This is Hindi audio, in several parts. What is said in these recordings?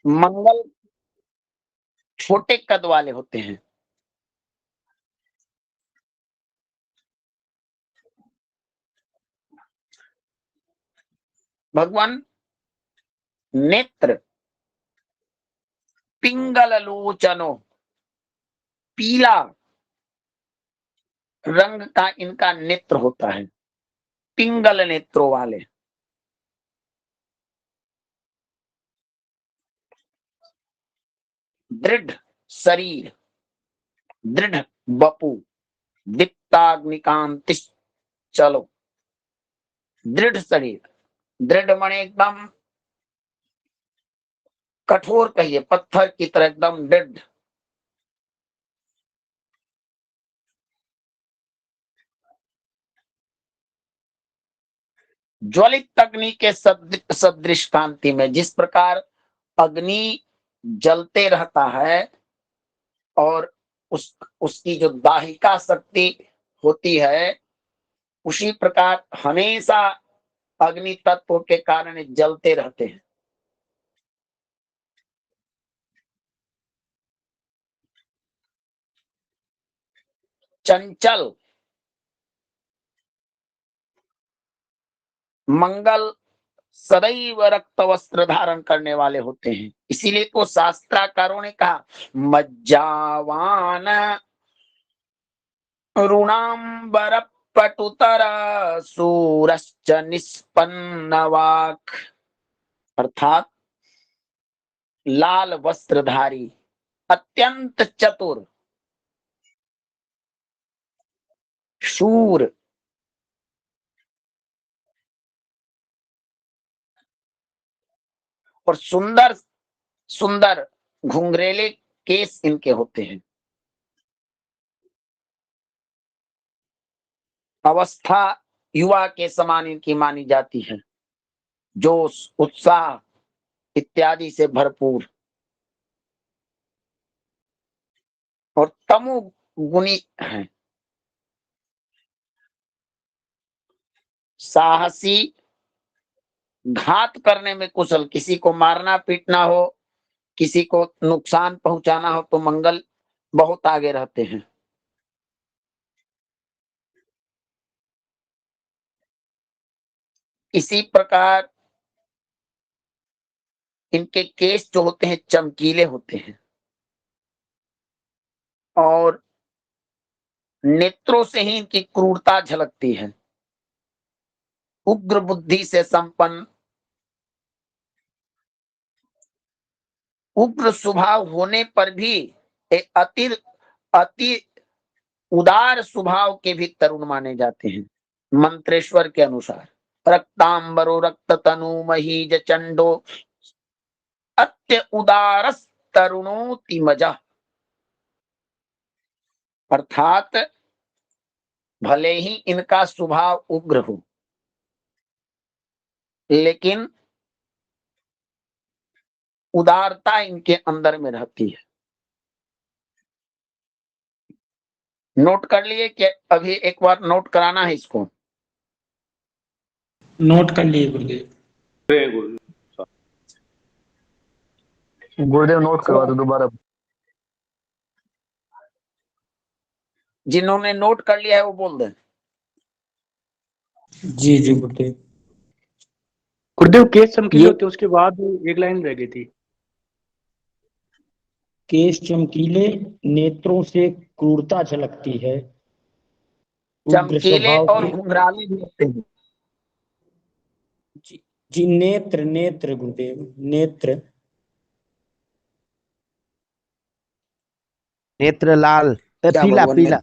मंगल छोटे कद वाले होते हैं। भगवान नेत्र पिंगल लोचनो, पीला रंग का इनका नेत्र होता है, पिंगल नेत्रों वाले। दृढ़ शरीर, दृढ़ बपू, दीप्ताग्निकांति, चलो। दृढ़ शरीर, दृढ़ माने एकदम कठोर कहिए, पत्थर की तरह एकदम दृढ़। ज्वलित अग्नि के सदृश कांति में, जिस प्रकार अग्नि जलते रहता है और उसकी जो दाहिका शक्ति होती है, उसी प्रकार हमेशा अग्नि तत्व के कारण जलते रहते हैं। चंचल, मंगल सदैव रक्त वस्त्र धारण करने वाले होते हैं। इसीलिए तो शास्त्राकारों ने कहा मज्जावान ऋणांबर पटुतर सूरश्च निष्पन्नवाक, अर्थात लाल वस्त्रधारी, अत्यंत चतुर, शूर, और सुंदर सुंदर घुंघरेले केस इनके होते हैं। अवस्था युवा के समान इनकी मानी जाती है, जोश उत्साह इत्यादि से भरपूर, और तमो गुणी है, साहसी, घात करने में कुशल। किसी को मारना पीटना हो, किसी को नुकसान पहुंचाना हो तो मंगल बहुत आगे रहते हैं। इसी प्रकार इनके केस जो होते हैं चमकीले होते हैं, और नेत्रों से ही इनकी क्रूरता झलकती है। उग्र बुद्धि से संपन्न, उग्र स्वभाव होने पर भी अति उदार स्वभाव के भी तरुण माने जाते हैं। मंत्रेश्वर के अनुसार रक्तांबरो रक्त तनु महीज चंडो अत्य उदारस तरुणोति मजा, अर्थात भले ही इनका स्वभाव उग्र हो, लेकिन उदारता इनके अंदर में रहती है। नोट कर लिए कि अभी एक बार नोट कराना है इसको? नोट कर लिए गुरुदेव। गुरुदेव नोट करवा दो दोबारा। जिन्होंने नोट कर लिया है वो बोल दें। जी जी गुरुदेव। गुरुदेव केस चमकीले होते उसके बाद एक लाइन रह गई थी। केस चमकीले, नेत्रों से क्रूरता झलकती है, उग्र चमकीले स्वभाव और के। घुंघराले भी होते हैं। जी नेत्र, नेत्र गुरुदेव, नेत्र। नेत्र लाल, पीला पीला,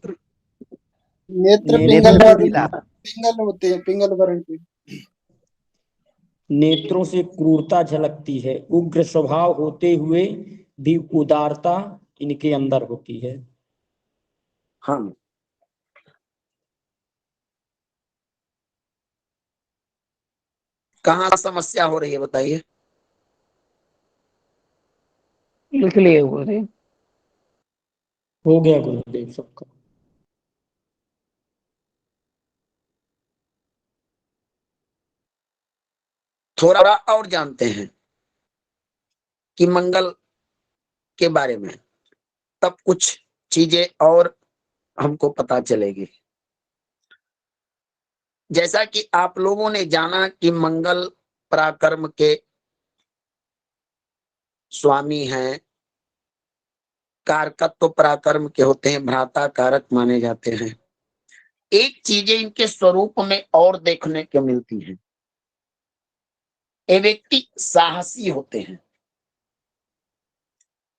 नेत्र पिंगल होते हैं, पिंगल वर्ण के। नेत्रों से क्रूरता झलकती है, उग्र स्वभाव होते हुए भी उदारता इनके अंदर होती है। हाँ, कहाँ समस्या हो रही है बताइए? लिख लिए गुरुदेव। हो गया गुरुदेव सबका। थोड़ा और जानते हैं। कि मंगल के बारे में, तब कुछ चीजें और हमको पता चलेगी। जैसा कि आप लोगों ने जाना कि मंगल पराक्रम के स्वामी हैं, कारकत्व पराक्रम के होते हैं, भ्राता कारक माने जाते हैं। एक चीजें इनके स्वरूप में और देखने को मिलती हैं, ये व्यक्ति साहसी होते हैं।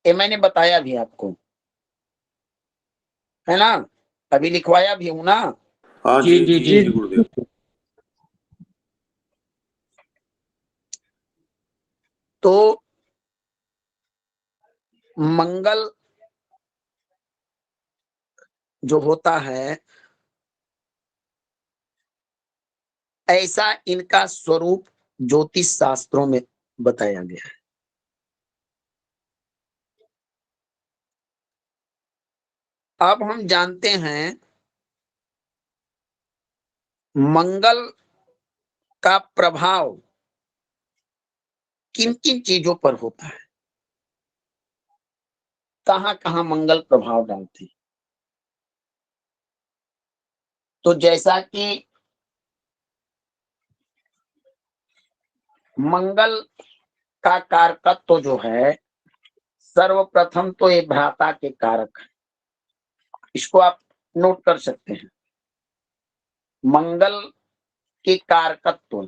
ये मैंने बताया भी आपको, है ना, अभी लिखवाया भी हूं ना। हाँ जी जी जी जी जी जी गुरुदेव। तो मंगल जो होता है, ऐसा इनका स्वरूप ज्योतिष शास्त्रों में बताया गया है। अब हम जानते हैं मंगल का प्रभाव किन किन चीजों पर होता है, कहां कहां मंगल प्रभाव डालते हैं। तो जैसा कि मंगल का कारकत्व जो है, सर्वप्रथम तो ये भ्राता के कारक है, इसको आप नोट कर सकते हैं। मंगल के कारकत्व,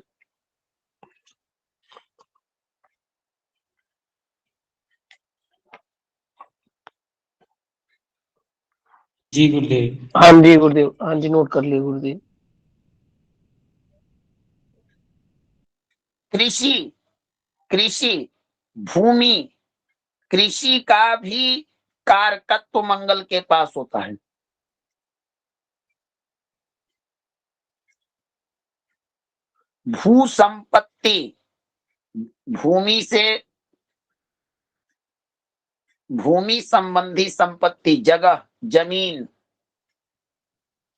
जी गुरुदेव। हाँ जी गुरुदेव, हाँ जी नोट कर लिए गुरुदेव। कृषि, कृषि भूमि, कृषि का भी कारकत्व मंगल के पास होता है। भू संपत्ति, भूमि से, भूमि संबंधी संपत्ति, जगह, जमीन,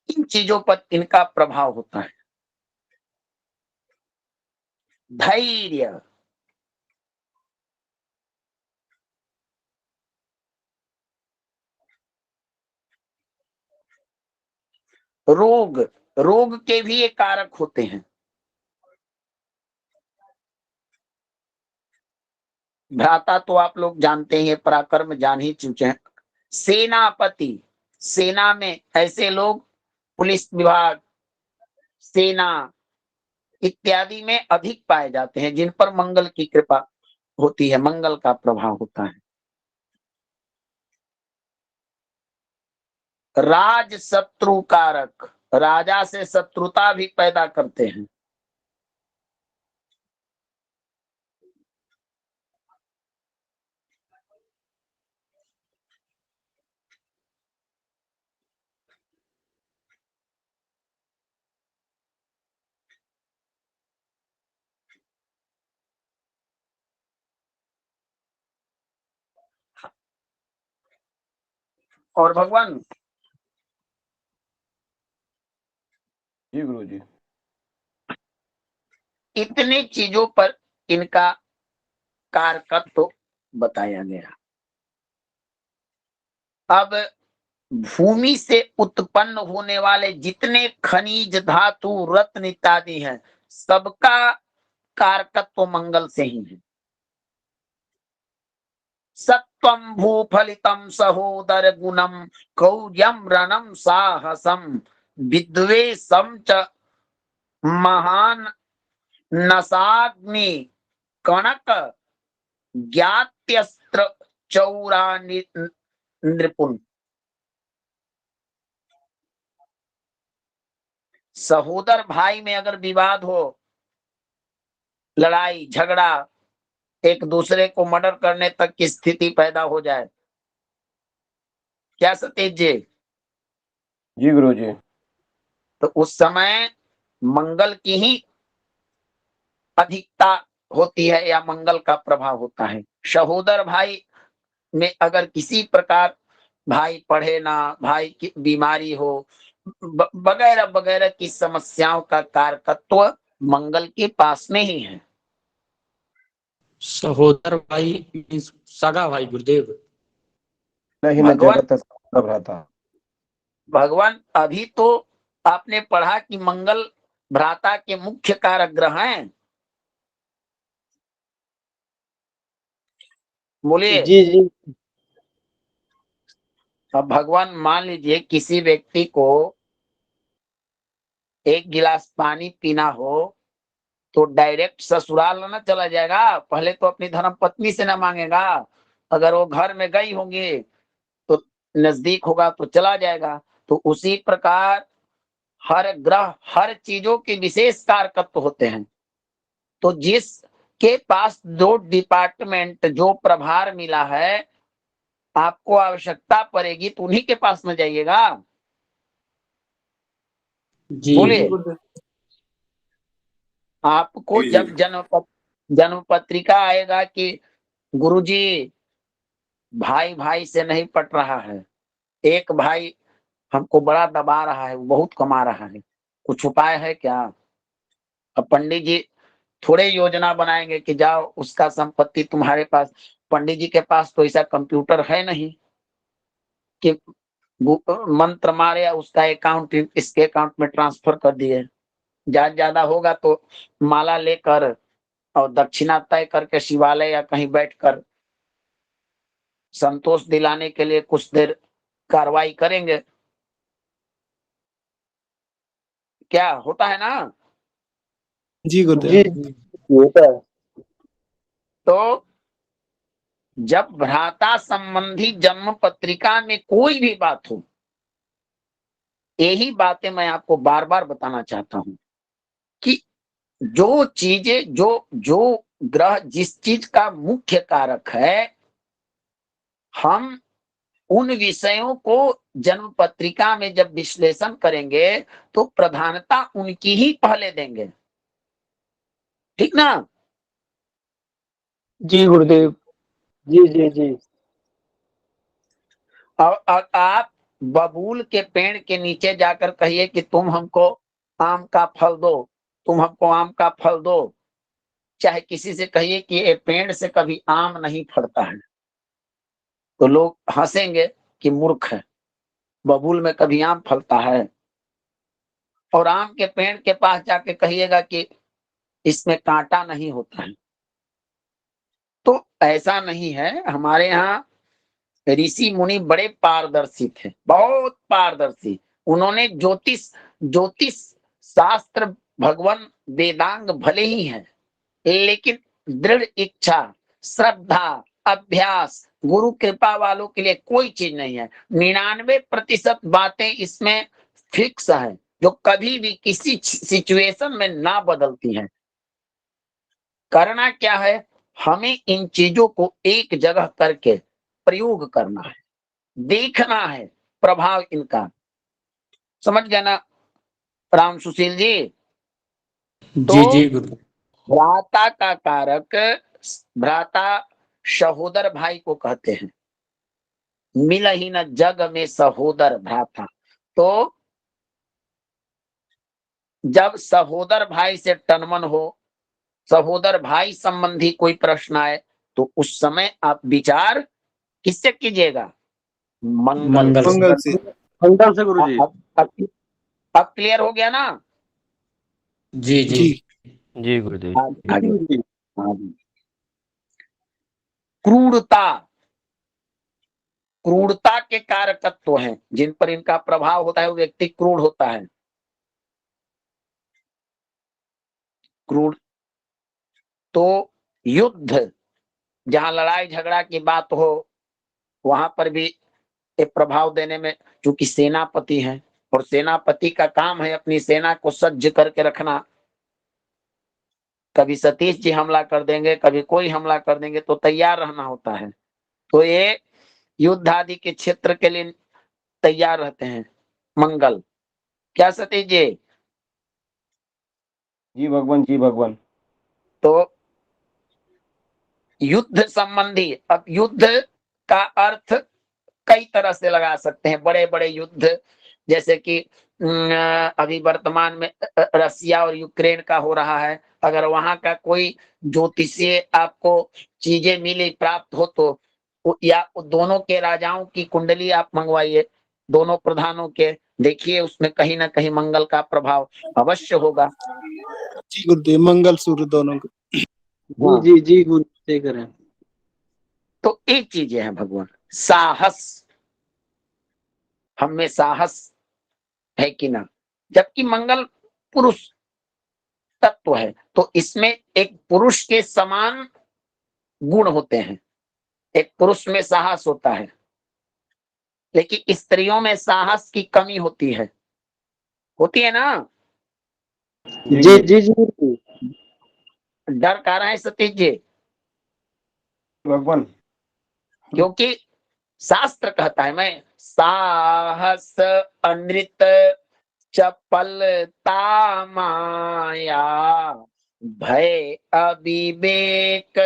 इन चीजों पर इनका प्रभाव होता है। धैर्य, रोग, रोग के भी ये कारक होते हैं। भ्राता तो आप लोग जानते हैं, पराक्रम जान ही चुके हैं। सेनापति, सेना में ऐसे लोग, पुलिस विभाग, सेना इत्यादि में अधिक पाए जाते हैं, जिन पर मंगल की कृपा होती है, मंगल का प्रभाव होता है। राज शत्रु कारक, राजा से शत्रुता भी पैदा करते हैं। और भगवान, जी गुरु जी। इतने चीजों पर इनका कारकत्व बताया गया। अब भूमि से उत्पन्न होने वाले जितने खनिज, धातु, रत्न इत्यादि हैं, सबका कारकत्व मंगल से ही है। सत्वं भूफलितं सहोदर गुणम, कौर्यम रणम साहसम, विद्वेषम च महान नसाग्नि, कणक ज्ञात्यस्त्र चौरा नृपुण। सहोदर भाई में अगर विवाद हो, लड़ाई झगड़ा, एक दूसरे को मर्डर करने तक की स्थिति पैदा हो जाए, क्या सतीश जी, जी गुरु जी। तो उस समय मंगल की ही अधिकता होती है या मंगल का प्रभाव होता है। सहोदर भाई में अगर किसी प्रकार भाई पढ़े ना, भाई की बीमारी हो, वगैरह वगैरह की समस्याओं का कारकत्व मंगल के पास में ही है। सहोदर भाई means सगा भाई गुरुदेव। नहीं न भगवान जगत सब रहता। भगवान अभी तो आपने पढ़ा कि मंगल भ्राता के मुख्य कारक ग्रह हैं। बोलिए। जी जी अब भगवान मान लीजिए किसी व्यक्ति को एक गिलास पानी पीना हो तो डायरेक्ट ससुराल ना चला जाएगा, पहले तो अपनी धर्म पत्नी से ना मांगेगा। अगर वो घर में गई होंगी तो नजदीक होगा तो चला जाएगा। तो उसी प्रकार हर ग्रह हर चीजों के विशेष कारकत्व होते हैं। तो जिसके पास जो डिपार्टमेंट जो प्रभार मिला है, आपको आवश्यकता पड़ेगी तो उन्हीं के पास में जाइएगा। जी बोलिए। गुरुदेव। आपको जब जन्म पत्रिका आएगा कि गुरुजी भाई भाई से नहीं पट रहा है, एक भाई हमको बड़ा दबा रहा है, वो बहुत कमा रहा है, कुछ उपाय है क्या? अब पंडित जी थोड़े योजना बनाएंगे कि जाओ उसका संपत्ति तुम्हारे पास। पंडित जी के पास तो ऐसा कंप्यूटर है नहीं कि मंत्र मारे उसका अकाउंट इसके अकाउंट में ट्रांसफर कर दिए। ज्यादा होगा तो माला लेकर और दक्षिणा तय करके शिवालय या कहीं बैठकर संतोष दिलाने के लिए कुछ देर कार्रवाई करेंगे। क्या होता है ना? जी गुरुदेव। जी तो जब भ्राता संबंधी जन्म पत्रिका में कोई भी बात हो, यही बातें मैं आपको बार बार बताना चाहता हूं कि जो चीजें जो जो ग्रह जिस चीज का मुख्य कारक है, हम उन विषयों को जन्म पत्रिका में जब विश्लेषण करेंगे तो प्रधानता उनकी ही पहले देंगे। ठीक ना? जी गुरुदेव। जी जी जी और आप बबूल के पेड़ के नीचे जाकर कहिए कि तुम हमको आम का फल दो, तुम हमको आम का फल दो। चाहे किसी से कहिए कि ये पेड़ से कभी आम नहीं फलता है, तो लोग हंसेंगे कि मूर्ख है, बबूल में कभी आम फलता है। और आम के पेड़ के पास जाके कहिएगा कि इसमें कांटा नहीं होता है। तो ऐसा नहीं है। हमारे यहाँ ऋषि मुनि बड़े पारदर्शी थे, बहुत पारदर्शी। उन्होंने ज्योतिष ज्योतिष शास्त्र भगवान वेदांग भले ही है, लेकिन दृढ़ इच्छा श्रद्धा अभ्यास गुरु कृपा वालों के लिए कोई चीज नहीं है। 99% बातें इसमें फिक्स है जो कभी भी किसी सिचुएशन में ना बदलती हैं। करना क्या है, हमें इन चीजों को एक जगह करके प्रयोग करना है, देखना है प्रभाव इनका। समझ गया ना राम सुशील जी? तो जी जी गुरु। भ्राता का कारक, भ्राता सहोदर भाई को कहते हैं। मिल ही न जग में सहोदर भ्राता। तो जब सहोदर भाई से टनमन हो, सहोदर भाई संबंधी कोई प्रश्न आए, तो उस समय आप विचार किससे कीजिएगा? मंगल मंगल से। मंगल से। मंगल से गुरुजी। अब क्लियर हो गया ना? जी जी जी। जी गुरुदेव। आगे। हाँ जी। क्रूरता, क्रूरता के कारकत्व हैं जिन पर इनका प्रभाव होता है, वो व्यक्ति क्रूर होता है। क्रूर तो युद्ध, जहां लड़ाई झगड़ा की बात हो वहां पर भी एक प्रभाव देने में, चूंकि सेनापति है और सेनापति का काम है अपनी सेना को सज्ज करके रखना। कभी सतीश जी हमला कर देंगे, कभी कोई हमला कर देंगे, तो तैयार रहना होता है। तो ये युद्ध आदि के क्षेत्र के लिए तैयार रहते हैं मंगल। क्या सतीश जी? जी भगवान, जी भगवान। तो युद्ध संबंधी, अब युद्ध का अर्थ कई तरह से लगा सकते हैं। बड़े बड़े युद्ध जैसे कि अभी वर्तमान में रसिया और यूक्रेन का हो रहा है, अगर वहां का कोई ज्योतिषीय आपको चीजें मिली प्राप्त हो तो या दोनों के राजाओं की कुंडली आप मंगवाइए, दोनों प्रधानों के, देखिए उसमें कहीं ना कहीं मंगल का प्रभाव अवश्य होगा। जी गुरुदेव, मंगल सूर्य दोनों को। हाँ। जी गुरु सही करें। तो एक चीजें हैं भगवान, साहस, हम में साहस है कि ना, जबकि मंगल पुरुष तत्व है, तो इसमें एक पुरुष के समान गुण होते हैं। एक पुरुष में साहस होता है, लेकिन स्त्रियों में साहस की कमी होती है ना। जी गुरु। डर कह रहे हैं सतीश जी, भगवान। क्योंकि शास्त्र कहता है, मैं साहस अनृत चपलता माया भय अविवेक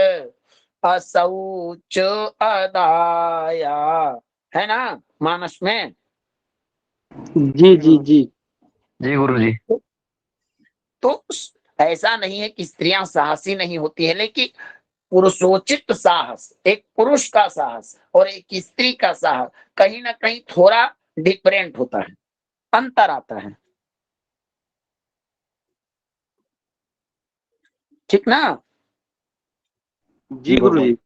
असौच अदाया, है ना मानस में। जी जी गुरु जी। तो ऐसा नहीं है कि स्त्रियां साहसी नहीं होती है, लेकिन पुरुषोचित साहस, एक पुरुष का साहस और एक स्त्री का साहस कहीं ना कहीं थोड़ा डिफरेंट होता है, अंतर आता है, ठीक ना। जी गुरु जी।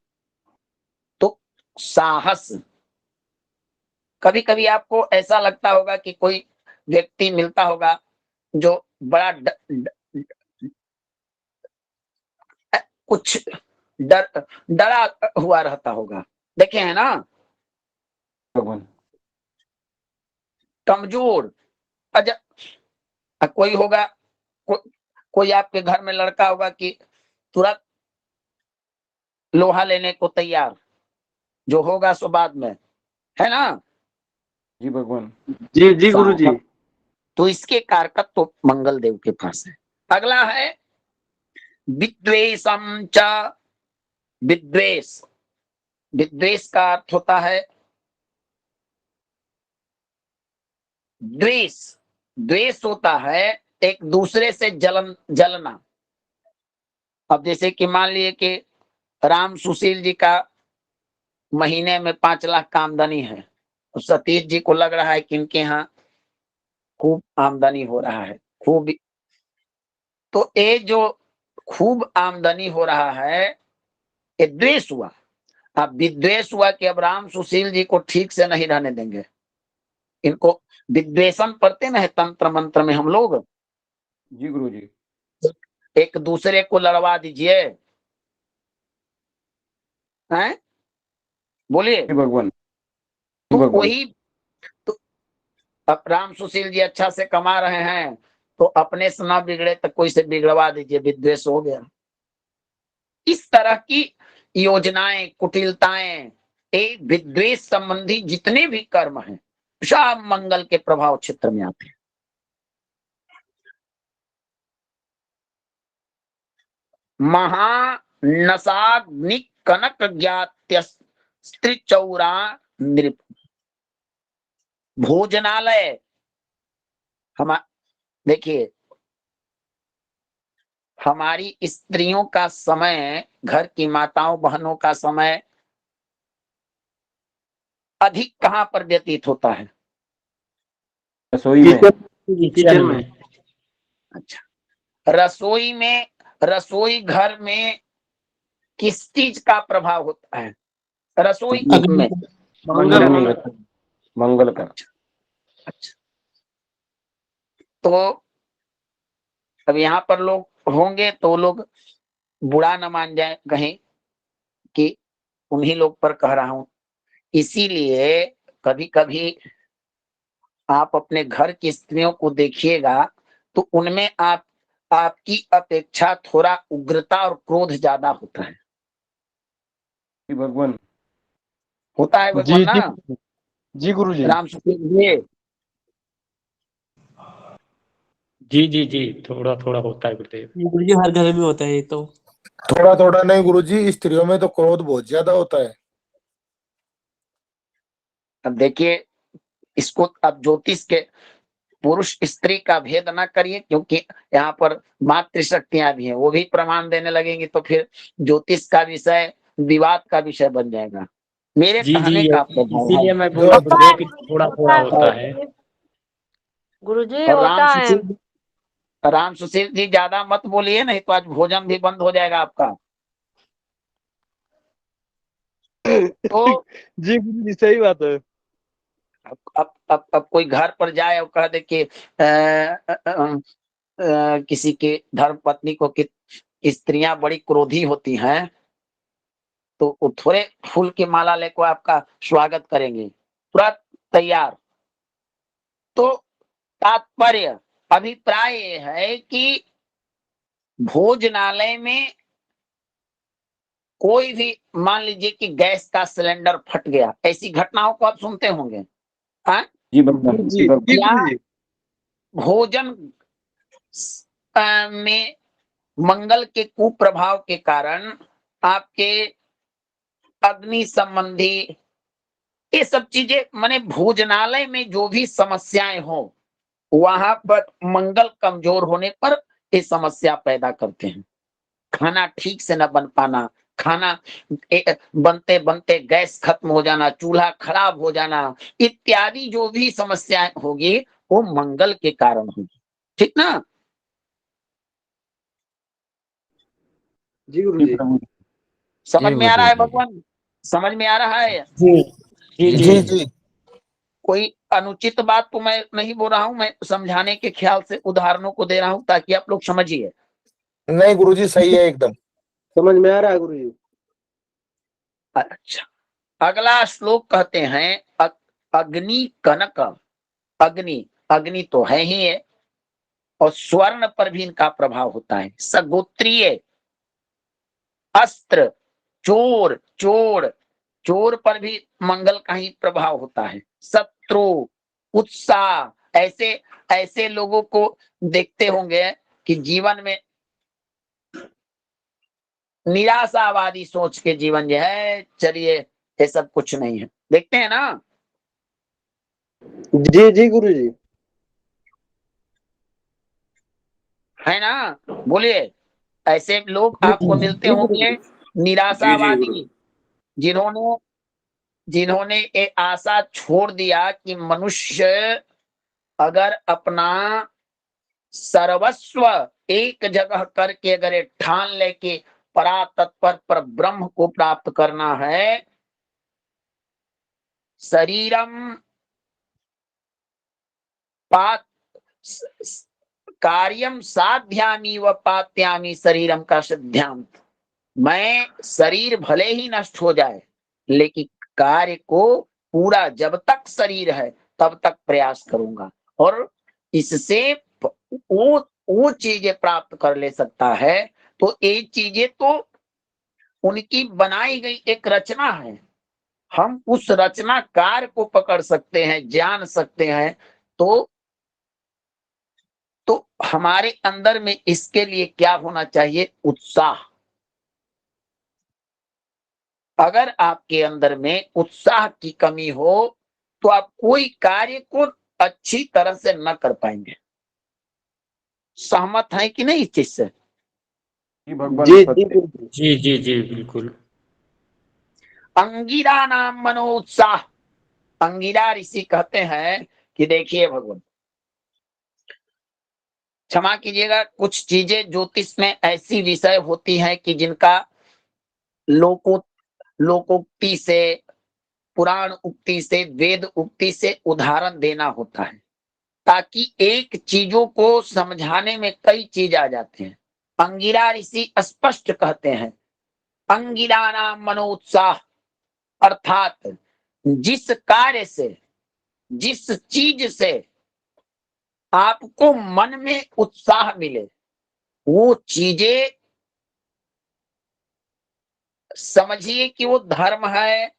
तो साहस, कभी कभी आपको ऐसा लगता होगा कि कोई व्यक्ति मिलता होगा जो बड़ा कुछ डरा हुआ रहता होगा, देखे हैं ना, भगवान। कमजोर। कोई होगा, कोई आपके घर में लड़का होगा कि तुरंत लोहा लेने को तैयार, जो होगा सो बाद में, है ना। जी भगवान। जी गुरु जी। तो इसके कारकत्व तो मंगल देव के पास है। अगला है विद्वेषम च, विद्वेष, विद्वेष का अर्थ होता है द्वेष, द्वेष होता है एक दूसरे से जलना। अब जैसे कि मान लिए कि राम सुशील जी का महीने में 5 लाख का आमदनी है, तो सतीश जी को लग रहा है कि इनके यहाँ खूब आमदनी हो रहा है, खूब। तो ये जो खूब आमदनी हो रहा है, ये द्वेष हुआ। अब विद्वेष हुआ कि अब राम सुशील जी को ठीक से नहीं रहने देंगे, इनको विद्वेषण पढ़ते ना है तंत्र मंत्र में हम लोग, जी गुरु जी। एक दूसरे को लड़वा दीजिए, हैं, बोलिए। जी भगवान। जी तो भगवान। वही, तो अब राम सुशील जी अच्छा से कमा रहे हैं, तो अपने से ना बिगड़े तो कोई से बिगड़वा दीजिए, विद्वेष हो गया। इस तरह की योजनाएं, कुटिलताएं, एक विद्वेष संबंधी जितने भी कर्म हैं, सब मंगल के प्रभाव क्षेत्र में आते हैं। महानसाग्नि कनक ज्ञात्य स्त्रीचौरा नृप, भोजनालय, हम देखिए हमारी स्त्रियों का समय, घर की माताओं बहनों का समय अधिक कहां पर व्यतीत होता है? रसोई में। किचन में। अच्छा, रसोई में, रसोई घर में किस चीज का प्रभाव होता है रसोई में? मंगल अग्नि का, मंगल का। अच्छा, तो अब यहाँ पर लोग होंगे तो लोग बुरा न मान जाए, कहें कि उन्हीं लोग पर कह रहा हूं। इसीलिए कभी कभी आप अपने घर की स्त्रियों को देखिएगा तो उनमें आपकी अपेक्षा थोड़ा उग्रता और क्रोध ज्यादा होता है, जी भगवान। होता है भगवान ना। जी गुरु जी। राम सुशील जी थोड़ा थोड़ा होता है गुरुदेव। गुरु जी हर घर में होता है ये तो। थोड़ा थोड़ा नहीं गुरुजी, स्त्रियों में तो क्रोध बहुत ज्यादा होता है। अब देखिए, इसको अब ज्योतिष के पुरुष स्त्री का भेद ना करिए, क्योंकि यहाँ पर मातृशक्तियां भी हैं, वो भी प्रमाण देने लगेंगे तो फिर ज्योतिष का विषय विवाद का विषय बन जाएगा। मेरे जी कहने का आपको भाव इसीलिए है। मैं बोला गुरुदेव कि थोड़ा थोड़ा होता है। गुरुजी और होता है। राम सुशील जी ज्यादा मत बोलिए, नहीं तो आज भोजन भी बंद हो जाएगा आपका। तो जी गुरु जी सही बात है। अब कोई घर पर जाए और कह दे कि किसी के धर्म पत्नी को कि स्त्रियां बड़ी क्रोधी होती हैं, तो वो थोड़े फूल की माला लेकर आपका स्वागत करेंगे, तुरंत तैयार। तो तात्पर्य अभिप्राय ये है कि भोजनालय में कोई भी, मान लीजिए कि गैस का सिलेंडर फट गया, ऐसी घटनाओं को आप सुनते होंगे। हाँ? जी भगवान, जी भगवान। या गुरु जी भोजन में मंगल के कुप्रभाव के कारण आपके अग्नि संबंधी ये सब चीजें, माने भोजनालय में जो भी समस्याएं हो, वहां पर मंगल कमजोर होने पर ये समस्या पैदा करते हैं। खाना ठीक से न बन पाना, खाना बनते बनते गैस खत्म हो जाना, चूल्हा खराब हो जाना, इत्यादि जो भी समस्याएं होगी वो मंगल के कारण होगी। ठीक ना? जी गुरु जी जी प्रभु। समझ में आ रहा है भगवान? समझ में आ रहा है? जी जी जी जी कोई अनुचित बात तो मैं नहीं बोल रहा हूं, मैं समझाने के ख्याल से उदाहरणों को दे रहा हूं ताकि आप लोग समझिए। नहीं गुरुजी सही है एकदम। समझ में आ रहा है गुरु जी। अच्छा, अगला श्लोक कहते हैं अग्नि कनक। अग्नि, अग्नि तो है ही है, और स्वर्ण पर भी इनका प्रभाव होता है। सगोत्रीय, अस्त्र, चोर, चोर, चोर पर भी मंगल का ही प्रभाव होता है। शत्रु, उत्साह, ऐसे ऐसे लोगों को देखते होंगे कि जीवन में निराशावादी सोच के जीवन जो है, चलिए ये सब कुछ नहीं है, देखते हैं ना? जी जी गुरु जी है ना? बोलिए, ऐसे लोग आपको मिलते जी गुरु होंगे, जी निराशावादी, जिन्होंने जिन्होंने ये आशा छोड़ दिया कि मनुष्य अगर अपना सर्वस्व एक जगह करके अगर ये ठान ले कि परा तत्पर पर ब्रह्म को प्राप्त करना है, शरीरम पात कार्यम साध्यामी व पात्यामी शरीरम का सिद्धांत। मैं शरीर भले ही नष्ट हो जाए, लेकिन कार्य को पूरा जब तक शरीर है तब तक प्रयास करूंगा, और इससे वो चीजें प्राप्त कर ले सकता है। तो ये चीजें तो उनकी बनाई गई एक रचना है, हम उस रचनाकार को पकड़ सकते हैं, जान सकते हैं। तो हमारे अंदर में इसके लिए क्या होना चाहिए? उत्साह। अगर आपके अंदर में उत्साह की कमी हो तो आप कोई कार्य को अच्छी तरह से न कर पाएंगे। सहमत है कि नहीं इस चीज से? जी भगवान जी सत्य। जी जी जी बिल्कुल। अंगिरा नाम मनो उत्साह। अंगिरा ऋषि कहते हैं कि देखिए भगवान, क्षमा कीजिएगा, कुछ चीजें ज्योतिष में ऐसी विषय होती हैं कि जिनका लोकोक्ति से, पुराण उक्ति से, वेद उक्ति से उदाहरण देना होता है, ताकि एक चीजों को समझाने में कई चीज आ जाते हैं। अंगिरा ऋषि स्पष्ट कहते हैं, अंगिरा नाम मनोत्साह, अर्थात जिस कार्य से, जिस चीज से आपको मन में उत्साह मिले, वो चीजें समझिए कि वो धर्म है,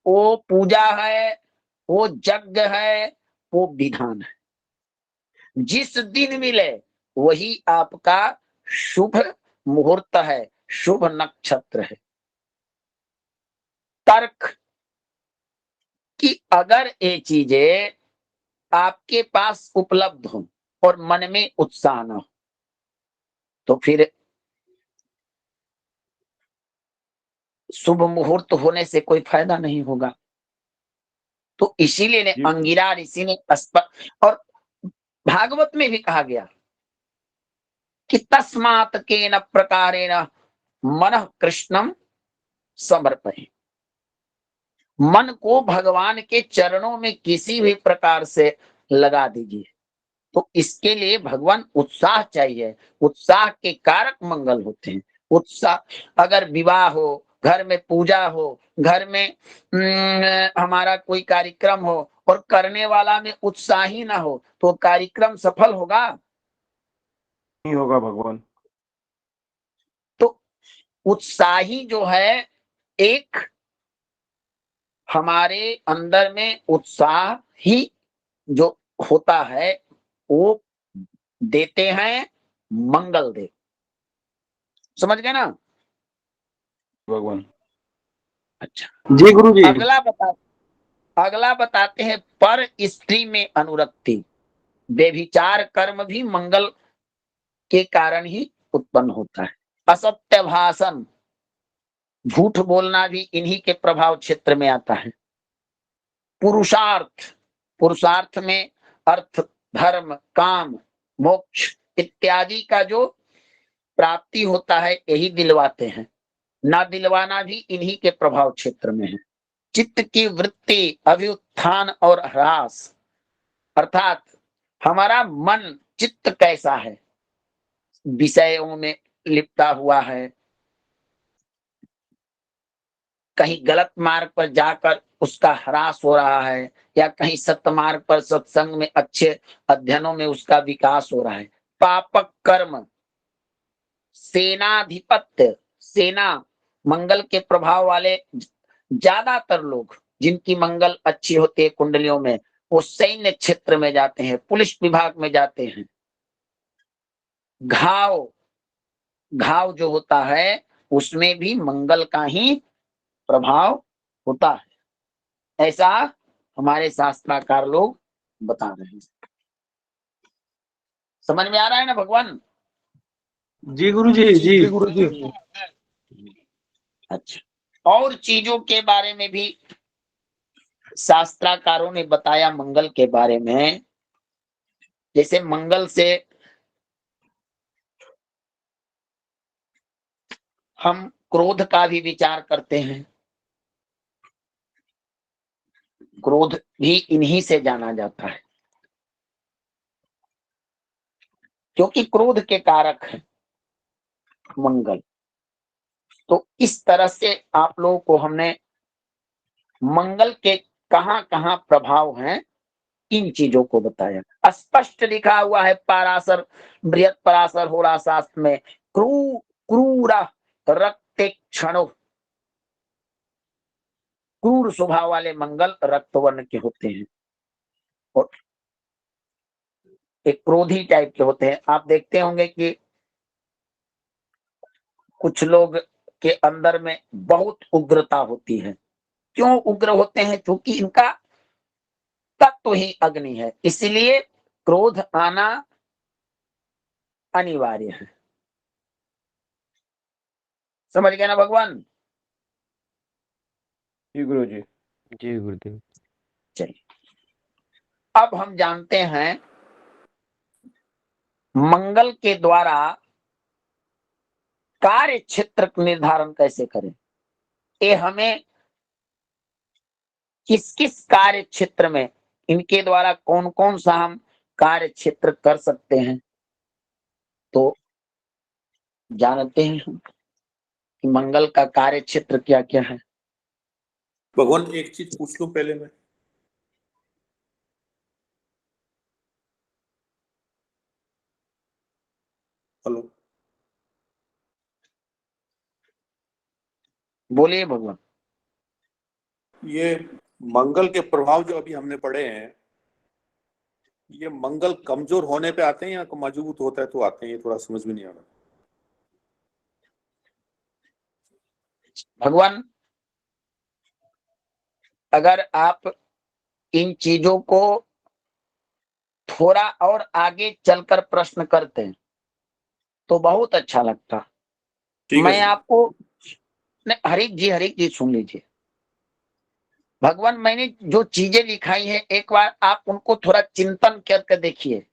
वो पूजा है, वो यज्ञ है, वो विधान है। जिस दिन मिले वही आपका शुभ मुहूर्त है, शुभ नक्षत्र है। तर्क कि अगर ये चीजें आपके पास उपलब्ध हो और मन में उत्साह न हो तो फिर शुभ मुहूर्त होने से कोई फायदा नहीं होगा। तो इसीलिए ने अंगिरा ऋषि ने और भागवत में भी कहा गया कि तस्मात् केन प्रकारेण मनः कृष्णम समर्पये, मन को भगवान के चरणों में किसी भी प्रकार से लगा दीजिए। तो इसके लिए भगवान उत्साह चाहिए, उत्साह के कारक मंगल होते हैं। उत्साह, अगर विवाह हो, घर में पूजा हो, घर में हमारा कोई कार्यक्रम हो और करने वाला में उत्साह ही ना हो तो कार्यक्रम सफल होगा? नहीं होगा भगवान। तो उत्साही जो है, एक हमारे अंदर में उत्साह ही जो होता है वो देते हैं मंगल देव। समझ गए ना भगवान? अच्छा जी गुरु जी। अगला बताते हैं पर स्त्री में अनुरक्ति। व्यभिचार कर्म भी मंगल के कारण ही उत्पन्न होता है। असत्य भाषण, झूठ बोलना भी इन्हीं के प्रभाव क्षेत्र में आता है। पुरुषार्थ, पुरुषार्थ में अर्थ, धर्म, काम, मोक्ष इत्यादि का जो प्राप्ति होता है यही दिलवाते हैं। ना दिलवाना भी इन्हीं के प्रभाव क्षेत्र में है। चित्त की वृत्ति, अभ्युत्थान और ह्रास, अर्थात हमारा मन चित्त कैसा है, विषयों में लिपटा हुआ है, कहीं गलत मार्ग पर जाकर उसका ह्रास हो रहा है या कहीं सत्य मार्ग पर सत्संग में अच्छे अध्ययनों में उसका विकास हो रहा है। पापक कर्म, सेनाधिपत्य, सेना मंगल के प्रभाव वाले ज्यादातर लोग जिनकी मंगल अच्छी होती है कुंडलियों में, वो सैन्य क्षेत्र में जाते हैं, पुलिस विभाग में जाते हैं। घाव, घाव जो होता है उसमें भी मंगल का ही प्रभाव होता है, ऐसा हमारे शास्त्राकार लोग बता रहे हैं। समझ में आ रहा है ना भगवान? जी गुरु जी। जी गुरु जी। अच्छा, और चीजों के बारे में भी शास्त्राकारों ने बताया मंगल के बारे में। जैसे मंगल से हम क्रोध का भी विचार करते हैं। क्रोध भी इन्हीं से जाना जाता है क्योंकि क्रोध के कारक है मंगल। तो इस तरह से आप लोगों को हमने मंगल के कहां कहां प्रभाव हैं इन चीजों को बताया। स्पष्ट लिखा हुआ है पाराशर, बृहत पराशर होरा शास्त्र में, क्रूर रक्त क्षणों, क्रूर स्वभाव वाले मंगल रक्त वर्ण के होते हैं और एक क्रोधी टाइप के होते हैं। आप देखते होंगे कि कुछ लोग के अंदर में बहुत उग्रता होती है। क्यों उग्र होते हैं? क्योंकि इनका तत्व ही अग्नि है, इसलिए क्रोध आना अनिवार्य है। समझ गए ना भगवान? जी गुरु जी। जी गुरुदेव। चलिए अब हम जानते हैं मंगल के द्वारा कार्य क्षेत्र निर्धारण कैसे करें। ये हमें किस किस कार्य क्षेत्र में, इनके द्वारा कौन कौन सा हम कार्य क्षेत्र कर सकते हैं, तो जानते हैं हम कि मंगल का कार्य क्षेत्र क्या क्या है। भगवान एक चीज पूछ लूं पहले मैं? हेलो, बोलिए भगवान। ये मंगल के प्रभाव जो अभी हमने पढ़े हैं, ये मंगल कमजोर होने पे आते हैं या मजबूत होता है तो आते हैं? ये थोड़ा समझ में नहीं आ रहा। भगवान अगर आप इन चीजों को थोड़ा और आगे चलकर प्रश्न करते हैं तो बहुत अच्छा लगता। ठीक है मैं जी। आपको हरीक जी सुन लीजिए। भगवान मैंने जो चीजें लिखाई है एक बार आप उनको थोड़ा चिंतन करके देखिए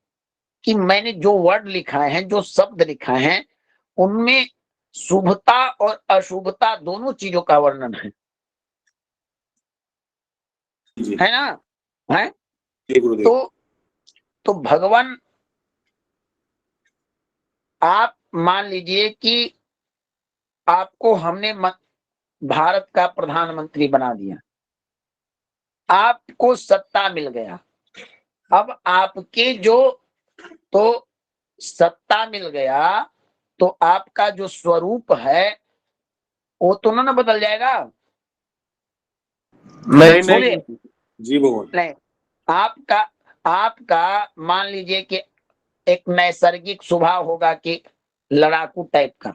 कि मैंने जो वर्ड लिखाए हैं, जो शब्द लिखाए हैं, उनमें शुभता और अशुभता दोनों चीजों का वर्णन जी है ना? है जी गुरुदेव। तो भगवान आप मान लीजिए कि आपको हमने भारत का प्रधानमंत्री बना दिया, आपको सत्ता मिल गया। अब आपके जो तो सत्ता मिल गया तो आपका जो स्वरूप है वो तो ना बदल जाएगा। नहीं सुनिए, नहीं जी भगवान। नहीं, आपका मान लीजिए कि एक नैसर्गिक स्वभाव होगा कि लड़ाकू टाइप का,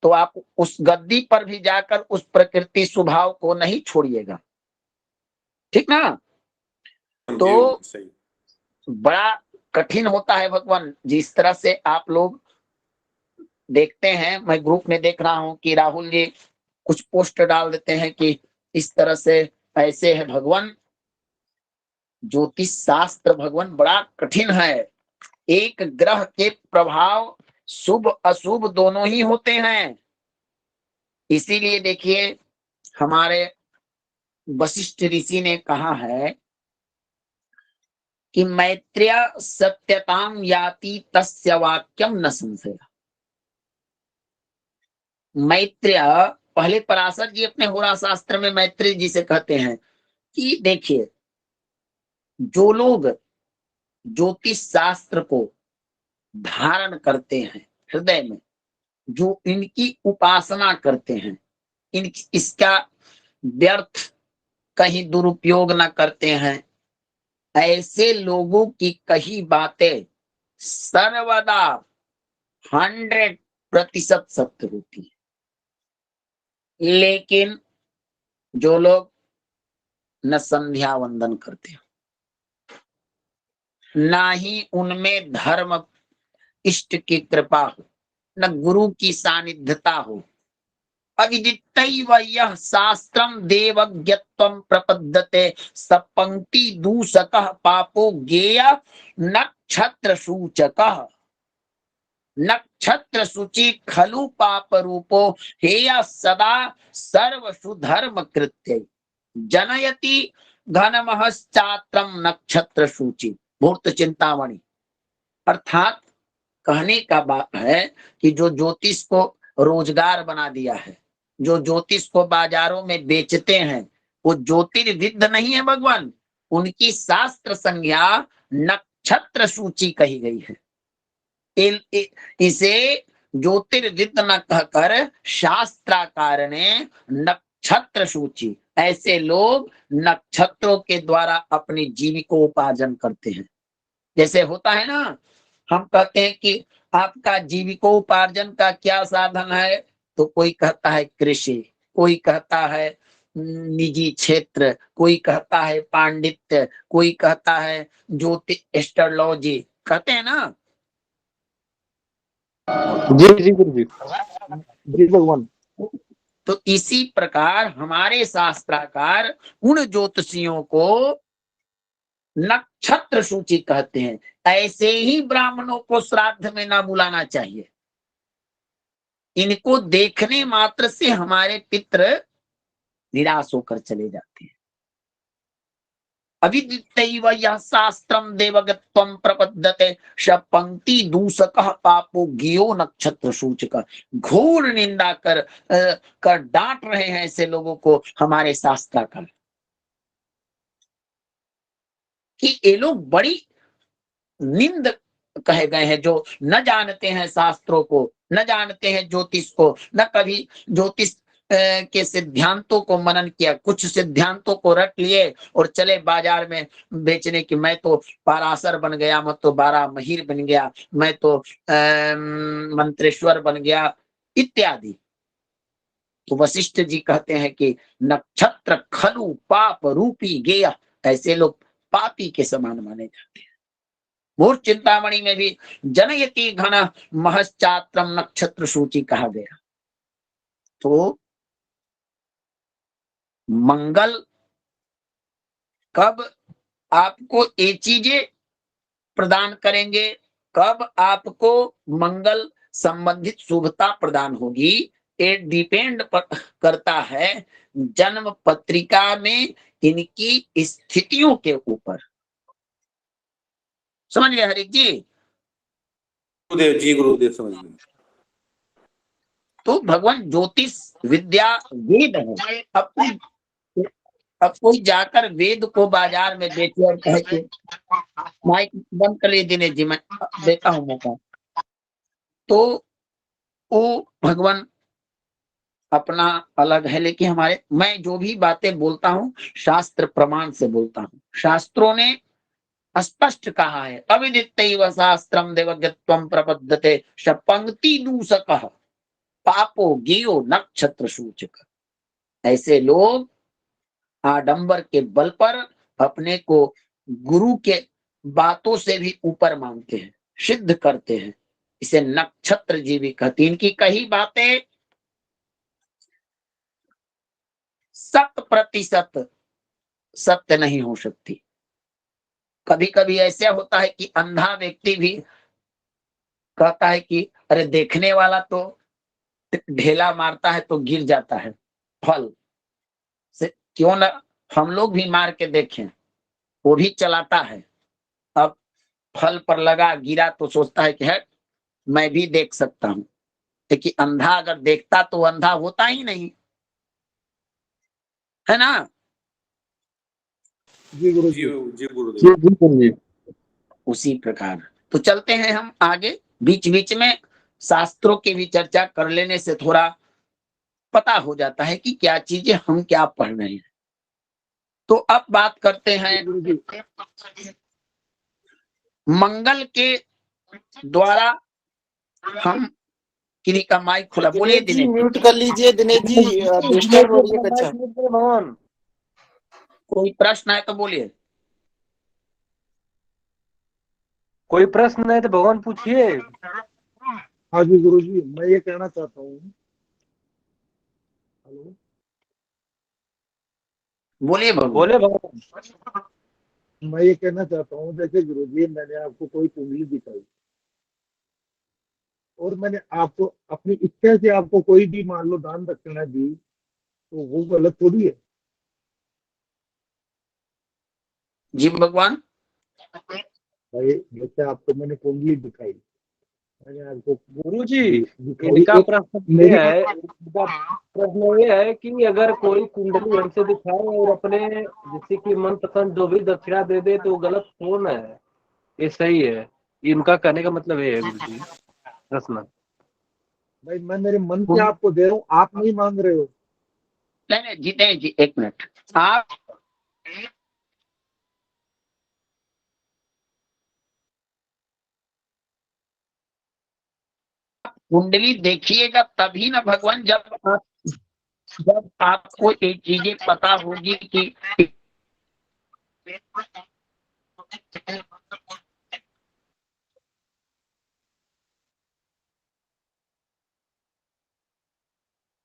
तो आप उस गद्दी पर भी जाकर उस प्रकृति स्वभाव को नहीं छोड़िएगा, ठीक ना? तो सही। बड़ा कठिन होता है भगवान। जिस तरह से आप लोग देखते हैं, मैं ग्रुप में देख रहा हूं कि राहुल जी कुछ पोस्ट डाल देते हैं कि इस तरह से ऐसे है भगवान। ज्योतिष शास्त्र भगवान बड़ा कठिन है। एक ग्रह के प्रभाव शुभ अशुभ दोनों ही होते हैं। इसीलिए देखिए हमारे वशिष्ठ ऋषि ने कहा है कि मैत्रेय सत्यताम याति तस्य वाक्यम न संशय। मैत्रेय पहले पराशर जी अपने होरा शास्त्र में मैत्रेय जी से कहते हैं कि देखिए जो लोग ज्योतिष शास्त्र को धारण करते हैं हृदय में, जो इनकी उपासना करते हैं, इसका व्यर्थ कहीं दुरुपयोग न करते हैं, ऐसे लोगों की कही बातें सर्वदा 100% सत्य होती है। लेकिन जो लोग न संध्या वंदन करते हैं, ना ही उनमें धर्म इष्ट की कृपा हो, न गुरु की सानिध्यता हो, अविदितैव यः शास्त्रम देवज्ञत्वं प्रपद्यते सपंक्ति दूषकः पापो ज्ञेय नक्षत्र सूचकः। नक्षत्र सूची खलु पाप रूपो हेय सदा सर्व सुधर्म कृत्य जनयति घनमहश्चात्रम नक्षत्र सूची भूत चिंतामणि। अर्थात कहने का बात है कि जो ज्योतिष को रोजगार बना दिया है, जो ज्योतिष को बाजारों में बेचते हैं, वो ज्योतिर्विद नहीं है भगवान। उनकी शास्त्र संज्ञा नक्षत्र सूची कही गई है। इसे ज्योतिर्विद न कहकर शास्त्राकार ने नक्षत्र सूची, ऐसे लोग नक्षत्रों के द्वारा अपनी जीविकोपार्जन करते हैं। जैसे होता है ना, हम कहते हैं कि आपका जीविकोपार्जन का क्या साधन है, तो कोई कहता है कृषि, कोई कहता है निजी क्षेत्र, कोई कहता है पांडित्य, कोई कहता है ज्योतिष एस्ट्रोलॉजी, कहते हैं ना। जी जी गुरु जी। जी भगवान। तो इसी प्रकार हमारे शास्त्राकार उन ज्योतिषियों को नक्षत्र सूची कहते हैं। ऐसे ही ब्राह्मणों को श्राद्ध में ना बुलाना चाहिए। इनको देखने मात्र से हमारे पितृ निराश होकर चले जाते हैं। अविदितैव यः शास्त्रम देवगत्वं प्रपद्यते पंक्ति दूषकः पापो ज्ञेयो नक्षत्र सूचकः। घोर निंदा कर डांट रहे हैं ऐसे लोगों को हमारे शास्त्राकार कि ये लोग बड़ी निंद कहे गए हैं, जो न जानते हैं शास्त्रों को, न जानते हैं ज्योतिष को, न कभी ज्योतिष के सिद्धांतों को मनन किया। कुछ सिद्धांतों को रट लिए और चले बाजार में बेचने की, मैं तो पाराशर बन गया, मैं तो 12 महिर बन गया, मैं तो मंत्रेश्वर बन गया इत्यादि। तो वशिष्ठ जी कहते हैं कि नक्षत्र खलु पाप रूपी गेय। ऐसे लोग पापी के समान माने जाते हैं। मूर्ख चिंतामणि में भी जनयति घन महश्चात्रम नक्षत्र सूची कहा गया। तो मंगल कब आपको ये चीजें प्रदान करेंगे, कब आपको मंगल संबंधित शुभता प्रदान होगी, ये डिपेंड करता है जन्म पत्रिका में इनकी स्थितियों के ऊपर। समझ गए हरिक जी? गुरुदेव जी, गुरुदेव समझ गए। तो भगवान ज्योतिष विद्या वेद है। अब कोई जाकर वेद को बाजार में बेचे और कहे कि माइक बंद कर लिए दिनेश जी, मैं देता हूं मौका, तो वो भगवान अपना अलग है। लेकिन मैं जो भी बातें बोलता हूं शास्त्र प्रमाण से बोलता हूं। शास्त्रों ने स्पष्ट कहा है, अविदित्तैव शास्त्रम देवज्ञत्वं प्रपद्यते पंक्ति दूषकः पापो गियो नक्षत्र सूचक। ऐसे लोग आडंबर के बल पर अपने को गुरु के बातों से भी ऊपर मानते हैं, सिद्ध करते हैं। इसे नक्षत्र जीवी कहते हैं। इनकी कही बातें 100% सत्य नहीं हो सकती। कभी कभी ऐसा होता है कि अंधा व्यक्ति भी कहता है कि अरे देखने वाला तो ढेला मारता है तो गिर जाता है फल से, क्यों ना हम लोग भी मार के देखें। वो भी चलाता है, अब फल पर लगा गिरा तो सोचता है कि है मैं भी देख सकता हूं। लेकिन अंधा अगर देखता तो अंधा होता ही नहीं, है ना? जी गुरु जी जी। जी गुरुदेव। उसी प्रकार तो चलते हैं हम आगे। बीच बीच में शास्त्रों की भी चर्चा कर लेने से थोड़ा पता हो जाता है कि क्या चीजें हम क्या पढ़ रहे हैं। तो अब बात करते हैं मंगल के द्वारा हम किन्हीं का माइक खुला, बोलिए दिनेश जी दिनेश। म्यूट कर लीजिए, दिनेश जी डिस्टर्ब हो रही है कक्षा। कोई प्रश्न है तो बोलिए। कोई प्रश्न है तो भगवान पूछिए। हाँ जी गुरु जी, मैं ये कहना चाहता हूँ। हेलो, बोलिए भगवान। बोले भगवान। मैं ये कहना चाहता हूँ, जैसे गुरु जी मैंने आपको कोई कुंडली दिखाई और मैंने आपको अपनी इच्छा से आपको कोई भी मान लो दान दक्षिणा दी, तो वो गलत थोड़ी है। जी भगवान। भाई जैसे आपको मैंने कुंडली दिखाई, मैंने आपको गुरुजी दिखाई इनका एक प्रश्न ये है, इनका प्रश्न ये है कि अगर कोई कुंडली हमसे दिखाए और अपने जैसे कि मनपसंद जो भी दक्षिणा दे दे तो गलत कौन है, ये सही है? इनका कहने का मतलब ये है गुरुजी प्रश्न। भाई मैं मेरे मन से आपको दे रहा हूँ, आप नहीं मांग रहे हो। नहीं जीते जी, एक मिनट। आप कुंडली देखिएगा तभी ना भगवान, जब आपको ये चीजें पता होगी कि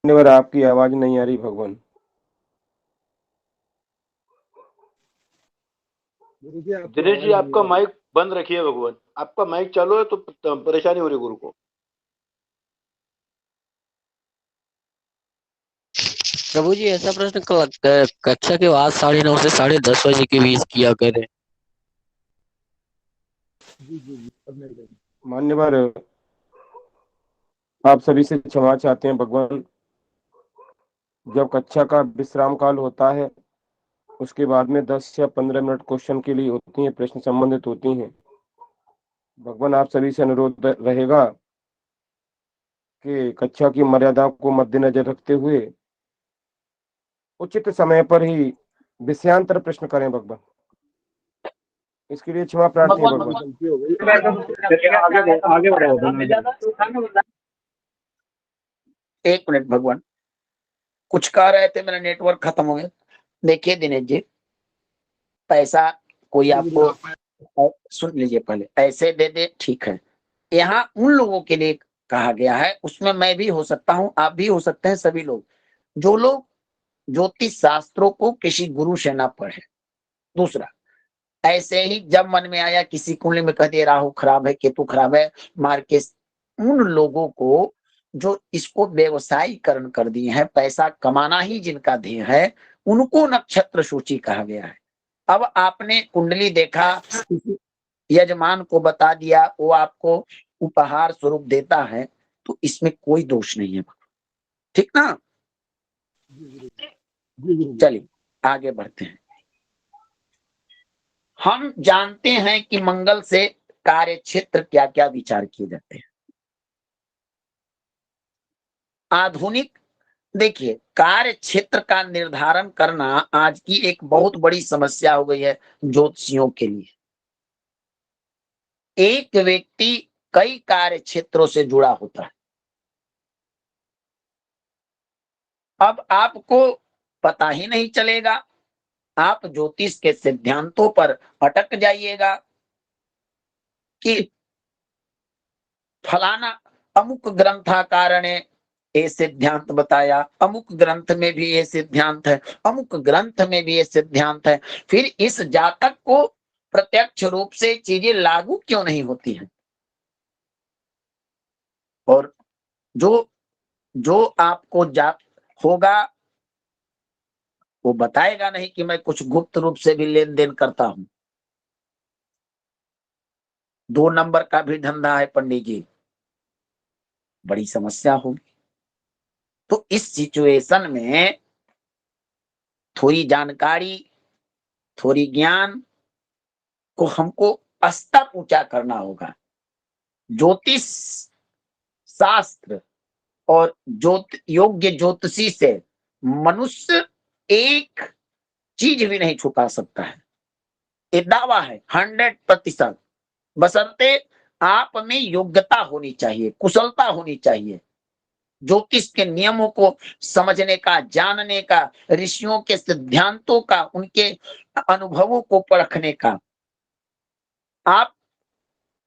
धन्यवाद, आपकी आवाज नहीं आ रही भगवान। गुरु जी दिनेश जी आपका माइक बंद रखिए भगवान, आपका माइक चालू है तो परेशानी हो रही है गुरु को। प्रभु जी ऐसा प्रश्न कक्षा के बाद 9:30 से 10:30 बजे के बीच किया करें। मान्यवर, आप सभी से क्षमा चाहते हैं भगवान। जब कक्षा का विश्राम काल होता है उसके बाद में 10 या 15 मिनट क्वेश्चन के लिए होती हैं, प्रश्न संबंधित होती हैं। भगवान आप सभी से अनुरोध रहेगा कि कक्षा की मर्यादा को मद्देनजर रखते हुए उचित समय पर ही विषयांतर प्रश्न करें भगवान। इसके लिए क्षमा प्रार्थी है भगवान। आगे बढ़ो। एक मिनट भगवान, कुछ कह रहे थे, मेरा नेटवर्क खत्म हो गया। देखिए दिनेश जी, पैसा कोई आपको सुन लीजिए पहले, ऐसे दे दे ठीक है। यहाँ उन लोगों के लिए कहा गया है, उसमें मैं भी हो सकता हूँ, आप भी हो सकते हैं, सभी लोग जो लोग ज्योतिष शास्त्रों को किसी गुरु से ना पढ़े। दूसरा, ऐसे ही जब मन में आया किसी कुंडली में कह दिया राहु खराब है, केतु खराब है, मार के, उन लोगों को जो इसको व्यवसायीकरण कर दिए हैं, पैसा कमाना ही जिनका ध्येय है, उनको नक्षत्र सूची कहा गया है। अब आपने कुंडली देखा, किसी यजमान को बता दिया, वो आपको उपहार स्वरूप देता है, तो इसमें कोई दोष नहीं है, ठीक ना। चलिए आगे बढ़ते हैं। हम जानते हैं कि मंगल से कार्य क्षेत्र क्या क्या विचार किए जाते हैं। आधुनिक, देखिए, कार्य क्षेत्र का निर्धारण करना आज की एक बहुत बड़ी समस्या हो गई है ज्योतिषियों के लिए। एक व्यक्ति कई कार्य क्षेत्रों से जुड़ा होता है। अब आपको पता ही नहीं चलेगा, आप ज्योतिष के सिद्धांतों पर अटक जाइएगा कि फलाना अमुक ग्रंथाकार ने ये सिद्धांत बताया, अमुक ग्रंथ में भी ये सिद्धांत है, अमुक ग्रंथ में भी ये सिद्धांत है, फिर इस जातक को प्रत्यक्ष रूप से चीजें लागू क्यों नहीं होती हैं। और जो जो आपको जात होगा वो बताएगा नहीं कि मैं कुछ गुप्त रूप से भी लेन देन करता हूं। 2 नंबर का भी धंधा है पंडित जी, बड़ी समस्या होगी। तो इस सिचुएशन में थोड़ी जानकारी, थोड़ी ज्ञान को हमको स्तर ऊंचा करना होगा। ज्योतिष शास्त्र और योग्य ज्योतिषी से मनुष्य एक चीज भी नहीं छुपा सकता है, ये दावा है 100%। बशर्ते आप में योग्यता होनी चाहिए, कुशलता होनी चाहिए, ज्योतिष के नियमों को समझने का, जानने का, ऋषियों के सिद्धांतों का, उनके अनुभवों को परखने का। आप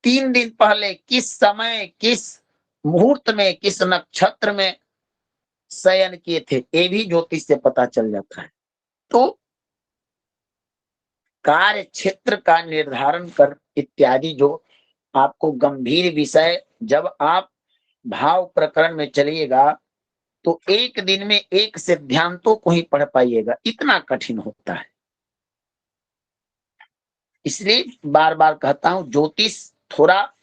3 दिन पहले किस समय, किस मुहूर्त में, किस नक्षत्र में शयन किए थे, ये भी ज्योतिष से पता चल जाता है। तो कार्य क्षेत्र का निर्धारण कर इत्यादि जो आपको गंभीर विषय, जब आप भाव प्रकरण में चलिएगा तो एक दिन में एक सिद्धांतों को ही पढ़ पाइएगा, इतना कठिन होता है। इसलिए बार बार कहता हूं, ज्योतिष थोड़ा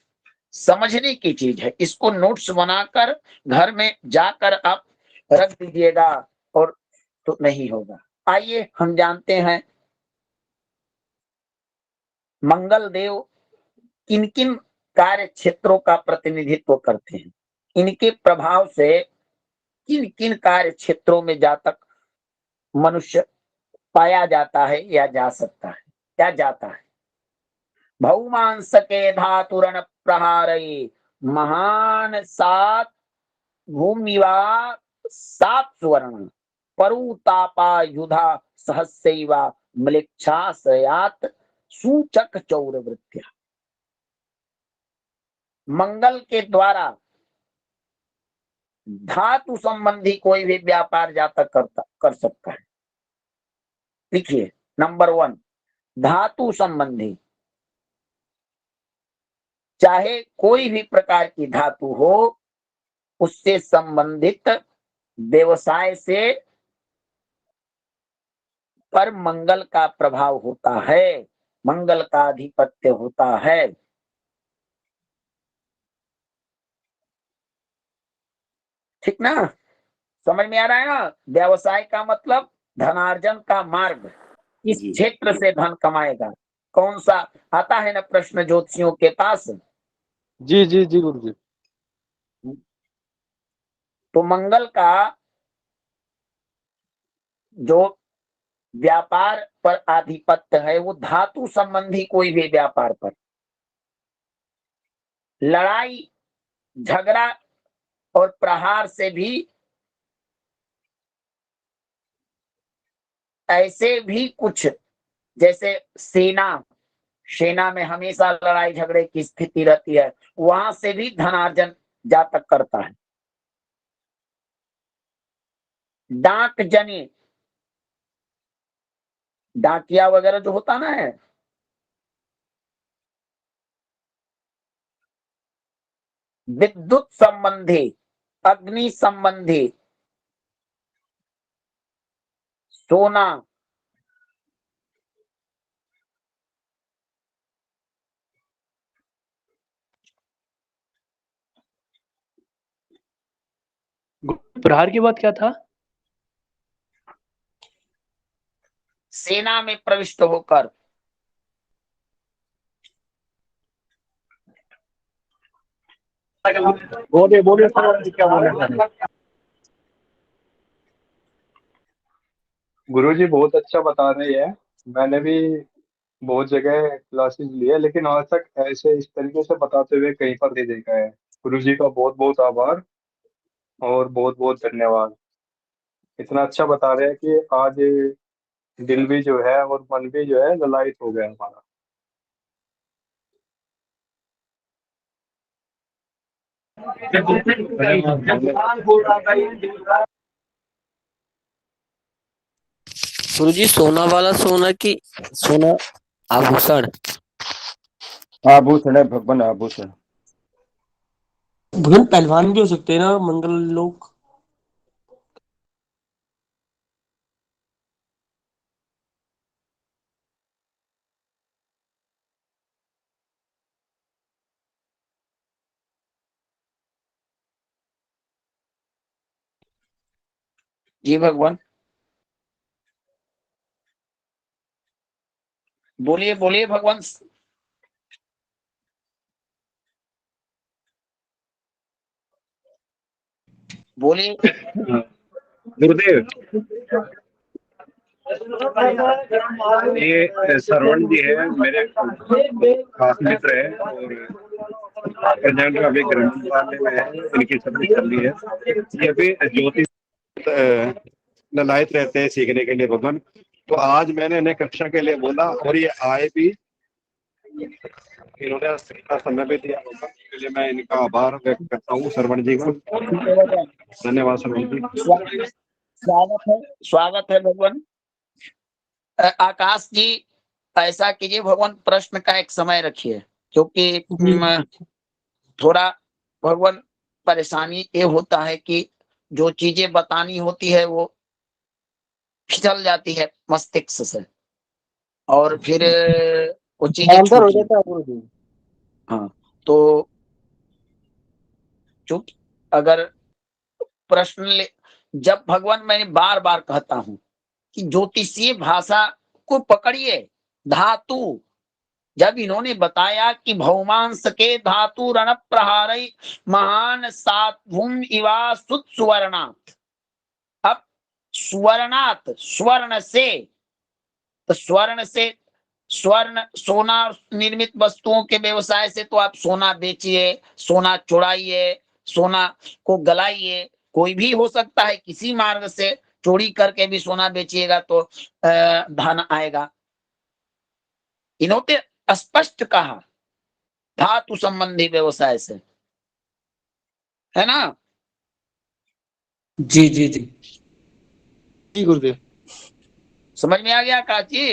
समझने की चीज है। इसको नोट्स बनाकर घर में जाकर आप रख दीजिएगा और तो नहीं होगा। आइए हम जानते हैं मंगल देव किन किन कार्य क्षेत्रों का प्रतिनिधित्व करते हैं, इनके प्रभाव से किन किन कार्य क्षेत्रों में जातक मनुष्य पाया जाता है या जा सकता है, क्या जाता है। भौमांस के धातुरण प्रहारये महान सात भूमिवा सात सुवर्ण परुतापा युधा सहस्यैवा म्लेच्छासयात सूचक चौरवृत्या। मंगल के द्वारा धातु संबंधी कोई भी व्यापार जातक कर सकता है। लिखिए, नंबर 1, धातु संबंधी, चाहे कोई भी प्रकार की धातु हो, उससे संबंधित व्यवसाय से पर मंगल का प्रभाव होता है, मंगल का आधिपत्य होता है। ठीक ना, समझ में आ रहा है ना। व्यवसाय का मतलब धनार्जन का मार्ग, इस क्षेत्र से धन कमाएगा। कौन सा आता है ना प्रश्न ज्योतिषियों के पास। जी जी जी गुरु जी। तो मंगल का जो व्यापार पर आधिपत्य है वो धातु संबंधी कोई भी व्यापार पर, लड़ाई झगड़ा और प्रहार से भी, ऐसे भी कुछ जैसे सेना सेना में हमेशा लड़ाई झगड़े की स्थिति रहती है, वहां से भी धनार्जन जातक करता है। डाक जनी, डाकिया वगैरह जो होता ना है, विद्युत संबंधी, अग्नि संबंधी, सोना, प्रहार की बात क्या था? सेना में प्रविष्ट होकर बोलिए बोलिए सर, क्या बोले सर? गुरुजी बहुत अच्छा बता रहे हैं। मैंने भी बहुत जगह क्लासेस ली है, लेकिन आज तक ऐसे इस तरीके से बताते हुए कहीं पर नहीं देखा है। गुरुजी का बहुत बहुत आभार और बहुत बहुत धन्यवाद। इतना अच्छा बता रहे हैं कि आज दिल भी जो है और मन भी जो है ललायत हो गया हमारा। गुरुजी सोना वाला सोना की सोना आभूषण? आभूषण है भगवान, आभूषण। भगवान पहलवान भी हो सकते हैं ना मंगल लोग? जी भगवान, बोलिए बोलिए भगवान। बोलिए। गुरुदेव, ये श्रवण जी है, मेरे खास मित्र है और प्रेजेंट अभी ग्रंथालय में है, इनकी सब्जी चल रही है। ये अभी ज्योतिष ललायत रहते हैं सीखने के लिए भगवान। तो आज मैंने इन्हें कक्षा के लिए बोला और ये आए भी, इन्होंने समय भी दिया, इसके लिए मैं इनका आभार व्यक्त करता हूँ श्रवण जी का। धन्यवाद श्रवण जी। स्वागत है भगवान। आकाश जी, ऐसा कीजिए भगवान, प्रश्न का एक समय रखिए, क्योंकि थोड़ा भगवान परेशानी ये होता है कि जो चीजें बतानी होती है वो फिसल जाती है मस्तिष्क से और फिर वो चीजें आंसर हो छूट जाता है गुरुजी। हाँ, तो चूक अगर प्रश्न ले, जब भगवान, मैंने बार बार कहता हूं कि ज्योतिषीय भाषा को पकड़िए। धातु, जब इन्होंने बताया कि भौमांस के धातु रण प्रहार महान सात भूम इवा सुत सुवर्णात्, अब सुवर्णात् स्वर्ण से, तो स्वर्ण से, स्वर्ण सोना निर्मित वस्तुओं के व्यवसाय से तो आप सोना बेचिए, सोना चुराइए, सोना को गलाइए, कोई भी हो सकता है, किसी मार्ग से चोरी करके भी सोना बेचिएगा तो धन आएगा। इन्होंने स्पष्ट कहा धातु संबंधी व्यवसाय से, है ना? जी जी जी जी गुरुदेव, समझ में आ गया काची?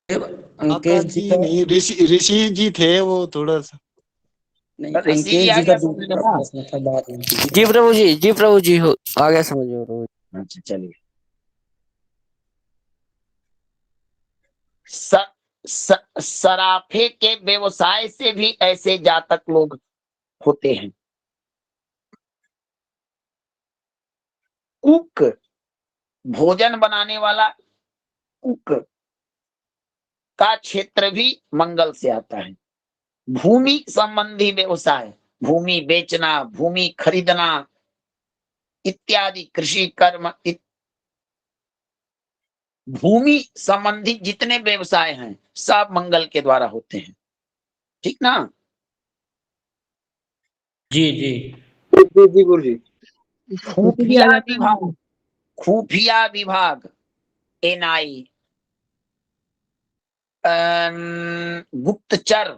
अंकेश जी नहीं, ऋषि जी थे वो थोड़ा सा। नहीं, ऋषि जी अंकेश आ जी का गया समझ में ना? प्रश्न था बाद में। जी प्रभु जी, जी प्रभु जी, हो आ गया समझ में प्रभु जी। अच्छा चलिए। सराफे के व्यवसाय से भी ऐसे जातक लोग होते हैं। कुक, भोजन बनाने वाला कुक का क्षेत्र भी मंगल से आता है। भूमि संबंधी व्यवसाय, भूमि बेचना, भूमि खरीदना इत्यादि, कृषि कर्म, भूमि संबंधी जितने व्यवसाय हैं सब मंगल के द्वारा होते हैं, ठीक ना? जी जी जी गुरुजी। खुफिया विभाग, खुफिया विभाग, एनआई, गुप्तचर,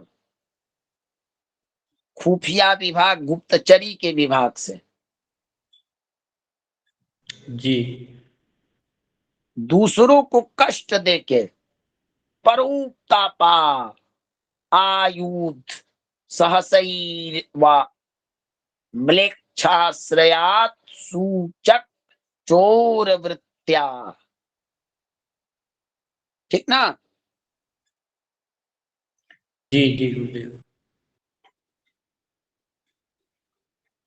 खुफिया विभाग, गुप्तचरी के विभाग से। जी। दूसरों को कष्ट देके परोपतापा आयुध सहसैर व म्लेच्छाश्रयात् सूचक चोर वृत्त्या। ठीक ना? जी जी गुरुदेव।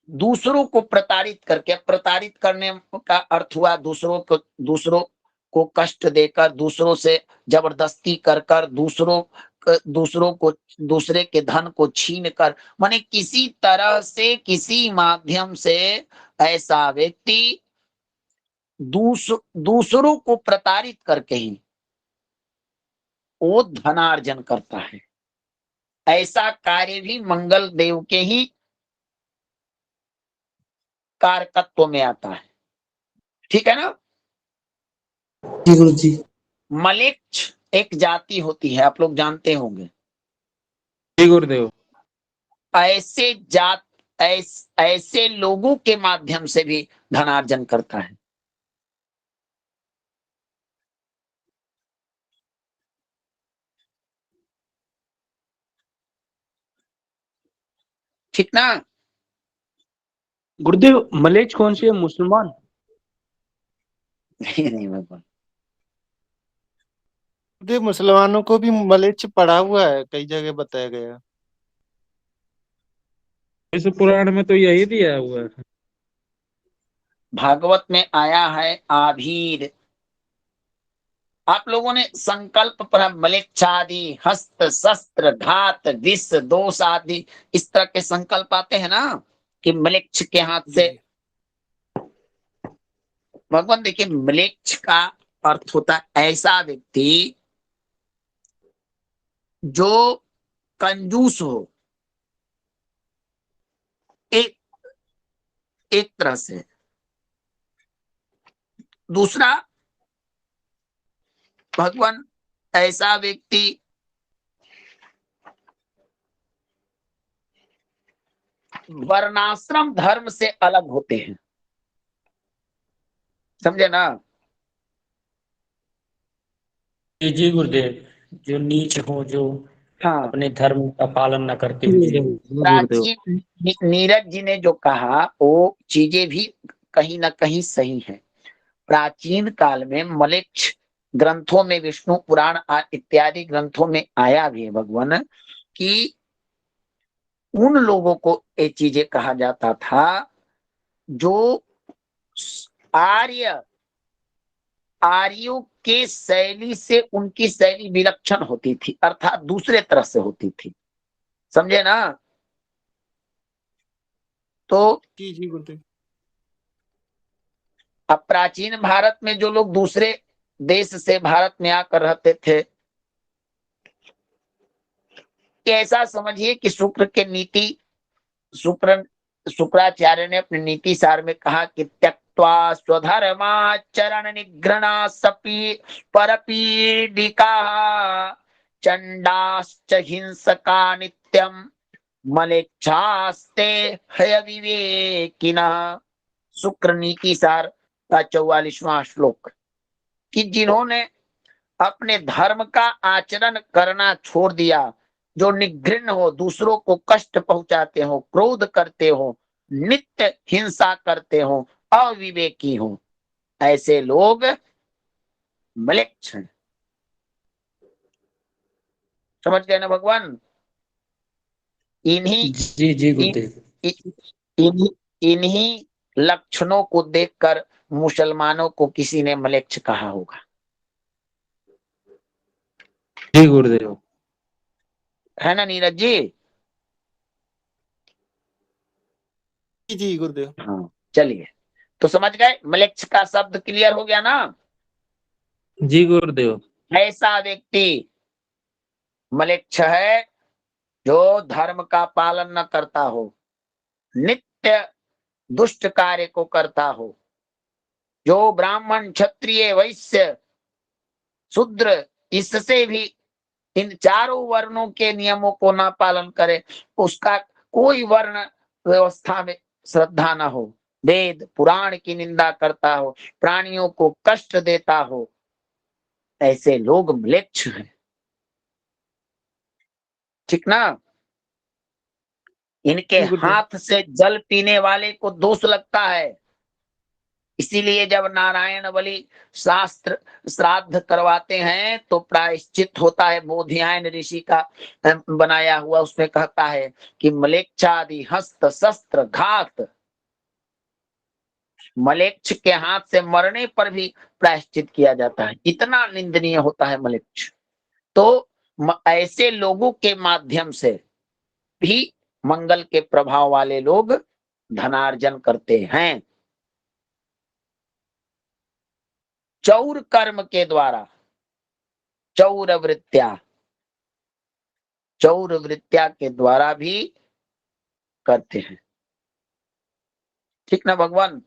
दूसरों को प्रताड़ित करके, प्रताड़ित करने का अर्थ हुआ दूसरों को कष्ट देकर, दूसरों से जबरदस्ती कर कर, दूसरों को, दूसरे के धन को छीन कर, माने किसी तरह से, किसी माध्यम से ऐसा व्यक्ति दूसरों को प्रताड़ित करके ही वो धनार्जन करता है। ऐसा कार्य भी मंगल देव के ही कारकत्व में आता है। ठीक है ना? जी गुरु जी। मलेच्छ एक जाति होती है, आप लोग जानते होंगे। जी गुरुदेव। ऐसे लोगों के माध्यम से भी धनार्जन करता है। ठीक ना? गुरुदेव मलेच्छ कौन सी है, मुसलमान? नहीं भगवान, गुरुदेव मुसलमानों को भी मलेच्छ पड़ा हुआ है, कई जगह बताया गया। इस पुराण में तो यही दिया हुआ है। भागवत में आया है आभीर। आप लोगों ने संकल्प पर मलेच्छादि, हस्त शस्त्र, घात, विष, दोष आदि इस तरह के संकल्प आते हैं ना, कि मलेच्छ के हाथ से। भगवान देखिए, मलेच्छ का अर्थ होता है ऐसा व्यक्ति जो कंजूस हो, एक तरह से। दूसरा, भगवान ऐसा व्यक्ति वर्णाश्रम धर्म से अलग होते हैं। समझे ना? जी जी गुरुदेव, जो नीच हो, जो हाँ, अपने धर्म का पालन न करते हुए। प्राचीन नीरज जी ने जो कहा वो चीजें भी कहीं ना कहीं सही है। प्राचीन काल में मलेच्छ ग्रंथों में, विष्णु पुराण इत्यादि ग्रंथों में आया भी है भगवान, कि उन लोगों को ये चीजें कहा जाता था जो आर्यों के शैली से, उनकी शैली विलक्षण होती थी, अर्थात दूसरे तरह से होती थी। समझे ना? तो जी जी गुरुदेव। अब प्राचीन भारत में जो लोग दूसरे देश से भारत में आकर रहते थे, ऐसा समझिए कि शुक्राचार्य ने अपने नीति सार में कहा कि त्यक्त्वा स्वधर्माचरण निग्रहणा सपि परपीडिका चंडाश्च हिंसका नित्यम मलेच्छास्ते हय विवेकिनः। शुक्र नीति सार का 44वां श्लोक, कि जिन्होंने अपने धर्म का आचरण करना छोड़ दिया, जो निघृण हो, दूसरों को कष्ट पहुंचाते हो, क्रोध करते हो, नित्य हिंसा करते हो, अविवेकी हो, ऐसे लोग मलेच्छ हैं। समझ गए ना भगवान? जी जी गुरुदेव। इन्हीं लक्षणों को देखकर मुसलमानों को किसी ने मलेच्छ कहा होगा। जी गुरुदेव। है ना नीरज जी? जी गुरुदेव। हाँ, चलिए, तो समझ गए, मलेच्छ का शब्द क्लियर हो गया ना? जी गुरुदेव। ऐसा व्यक्ति मलेच्छ है जो धर्म का पालन न करता हो, नित्य दुष्ट कार्य को करता हो, जो ब्राह्मण, क्षत्रिय, वैश्य, शूद्र इससे भी इन चारों वर्णों के नियमों को ना पालन करे, उसका कोई वर्ण व्यवस्था में श्रद्धा ना हो, वेद पुराण की निंदा करता हो, प्राणियों को कष्ट देता हो, ऐसे लोग म्लेच्छ हैं। ठीक ना? इनके हाथ से जल पीने वाले को दोष लगता है। इसीलिए जब नारायण बलि शास्त्र श्राद्ध करवाते हैं तो प्रायश्चित होता है। बोधियायन ऋषि का बनाया हुआ, उसमें कहता है कि मलेच्छादि हस्त शस्त्र घात, मलेच्छ के हाथ से मरने पर भी प्रायश्चित किया जाता है। इतना निंदनीय होता है मलेच्छ। तो ऐसे लोगों के माध्यम से भी मंगल के प्रभाव वाले लोग धनार्जन करते हैं। चौर कर्म के द्वारा, चौर वृत्त्या के द्वारा भी करते हैं। ठीक ना भगवान?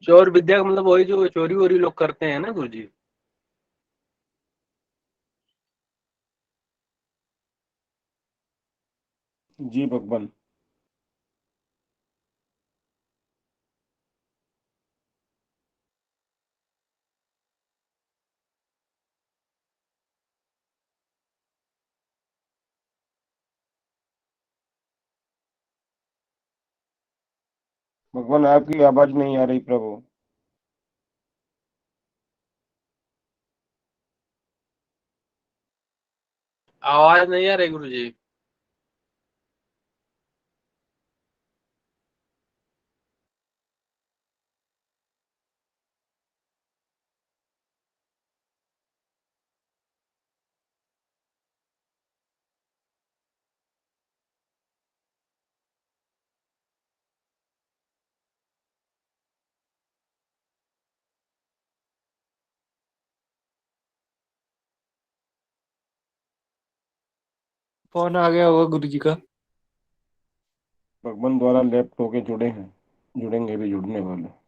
चोर विद्या का मतलब वही जो चोरी वोरी लोग करते हैं ना गुरुजी। जी भगवान। भगवान आपकी आवाज नहीं आ रही प्रभु। आवाज नहीं आ रही गुरुजी। फोन आ गया होगा गुरुजी का। भगवान द्वारा लेफ्ट होके जुड़े हैं, जुड़ेंगे भी, जुड़ने वाले।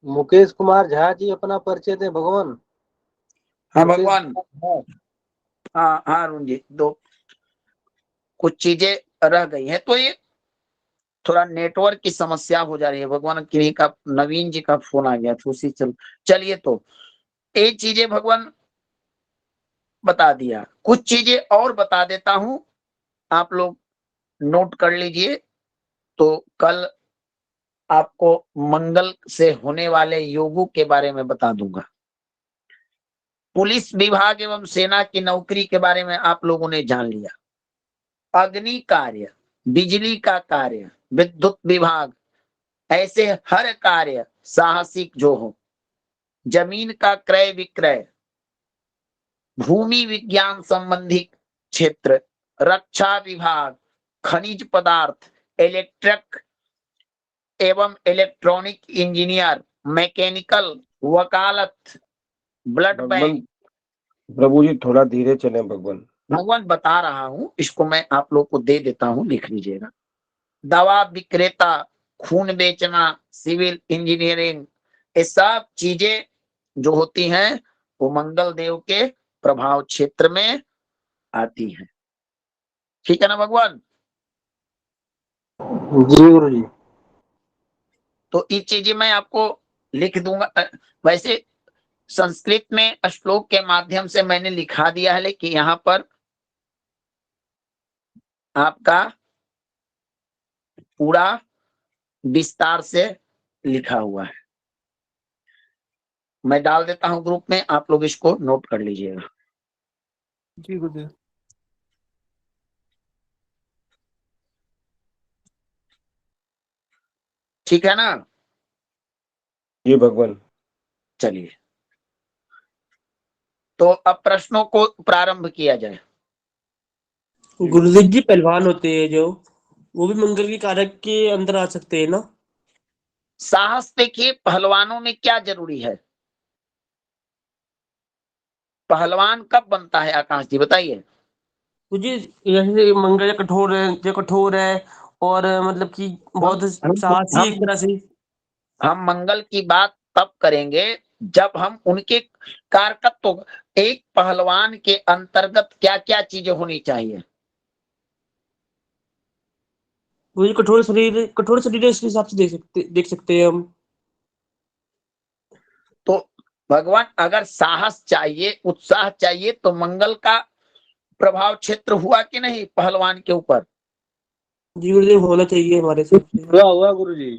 मुकेश कुमार झा जी अपना परिचय दें भगवान। हाँ भगवान। हाँ हाँ अरुण जी, दो कुछ चीजें रह गई हैं, तो ये थोड़ा नेटवर्क की समस्या हो जा रही है भगवान। किन्हीं का, नवीन जी का फोन आ गया था, उसी चलिए तो ये चीजें भगवान बता दिया। कुछ चीजें और बता देता हूं, आप लोग नोट कर लीजिए। तो कल आपको मंगल से होने वाले योगों के बारे में बता दूंगा। पुलिस विभाग एवं सेना की नौकरी के बारे में आप लोगों ने जान लिया। अग्नि कार्य, बिजली का कार्य, विद्युत विभाग, ऐसे हर कार्य साहसिक जो हो, जमीन का क्रय विक्रय, भूमि विज्ञान संबंधी क्षेत्र, रक्षा विभाग, खनिज पदार्थ, इलेक्ट्रिक एवं इलेक्ट्रॉनिक इंजीनियर, मैकेनिकल, वकालत, ब्लड बैंक। प्रभु जी थोड़ा धीरे चलें भगवान। भगवान बता रहा हूं, इसको मैं आप लोग को दे देता हूं, लिख लीजिएगा। दवा विक्रेता, खून बेचना, सिविल इंजीनियरिंग, ये सब चीजें जो होती हैं वो मंगल देव के प्रभाव क्षेत्र में आती है। ठीक है ना भगवान? जी गुरु जी। तो ये चीजें मैं आपको लिख दूंगा। वैसे संस्कृत में श्लोक के माध्यम से मैंने लिखा दिया है, लेकिन यहाँ पर आपका पूरा विस्तार से लिखा हुआ है। मैं डाल देता हूं ग्रुप में, आप लोग इसको नोट कर लीजिएगा। जी गुरुदेव। ठीक है ना? जी भगवान। चलिए, तो अब प्रश्नों को प्रारंभ किया जाए। गुरुदेव जी, पहलवान होते हैं जो, वो भी मंगल के कारक के अंदर आ सकते हैं ना? साहस देखिए, पहलवानों में क्या जरूरी है? पहलवान कब बनता है आकाश जी, बताइए। मुझे जैसे मंगल कठोर है, जो कठोर है और मतलब कि बहुत साहसी एक तरह से। हम मंगल की बात तब करेंगे जब हम उनके कारकत्व, एक पहलवान के अंतर्गत क्या क्या चीजें होनी चाहिए। मुझे कठोर शरीर है, इसके हिसाब से देख सकते हैं हम। तो भगवान, अगर साहस चाहिए, उत्साह चाहिए, तो मंगल का प्रभाव क्षेत्र हुआ कि नहीं पहलवान के ऊपर? जी गुरुदेव, होना चाहिए हमारे हिसाब से। हुआ गुरु जी।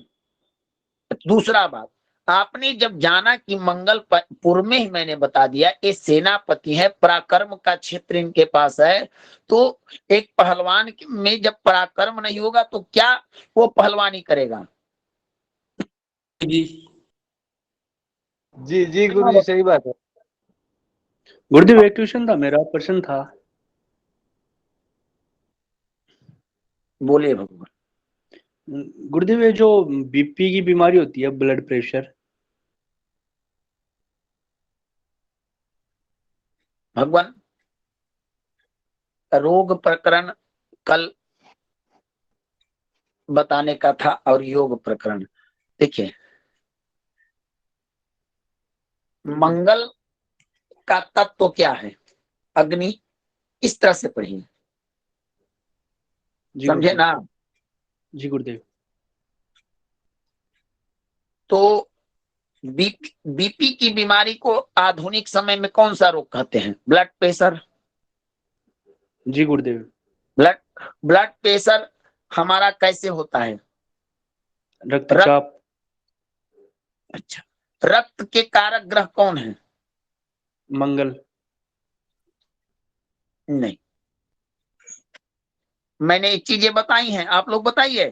दूसरा बात, आपने जब जाना कि मंगल पूर्व में ही मैंने बता दिया ये सेनापति है, पराक्रम का क्षेत्र इनके पास है, तो एक पहलवान में जब पराक्रम नहीं होगा तो क्या वो पहलवानी करेगा? जी जी जी गुरु जी, सही बात है। गुरुदेव, एक क्वेश्चन था, मेरा प्रश्न था। बोलिए भगवान। गुरुदेव, ये जो बीपी की बीमारी होती है, ब्लड प्रेशर, भगवान रोग प्रकरण कल बताने का था और योग प्रकरण। देखिए, मंगल का तत्व क्या है? अग्नि। इस तरह से पढ़िए, समझे ना? जी गुरुदेव। तो बीपी की बीमारी को आधुनिक समय में कौन सा रोग कहते हैं? Blood pressure. जी गुरुदेव। ब्लड प्रेशर हमारा कैसे होता है? रक्तचाप। अच्छा, रक्त के कारक ग्रह कौन है? मंगल। नहीं, मैंने चीजें बताई हैं, आप लोग बताइए।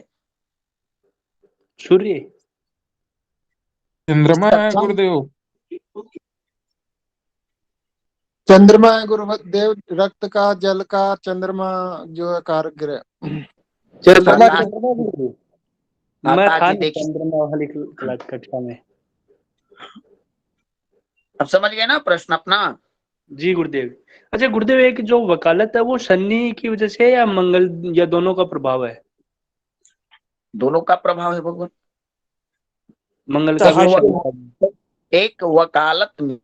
सूर्य। चंद्रमा है गुरुदेव। चंद्रमा है गुरुदेव, रक्त का, जल का, चंद्रमा जो है कारक ग्रह। चंद्रमा आकाश गुरुदेव। मैं आकाश था जी नहीं देखिए, चंद्रमा वाली कक्षा में। अब समझ गए ना प्रश्न अपना? जी गुरुदेव। अच्छा गुरुदेव, एक जो वकालत है वो शनि की वजह से या मंगल या दोनों का प्रभाव है? दोनों का प्रभाव है भगवान। मंगल का भी, शनि का भी। एक वकालत में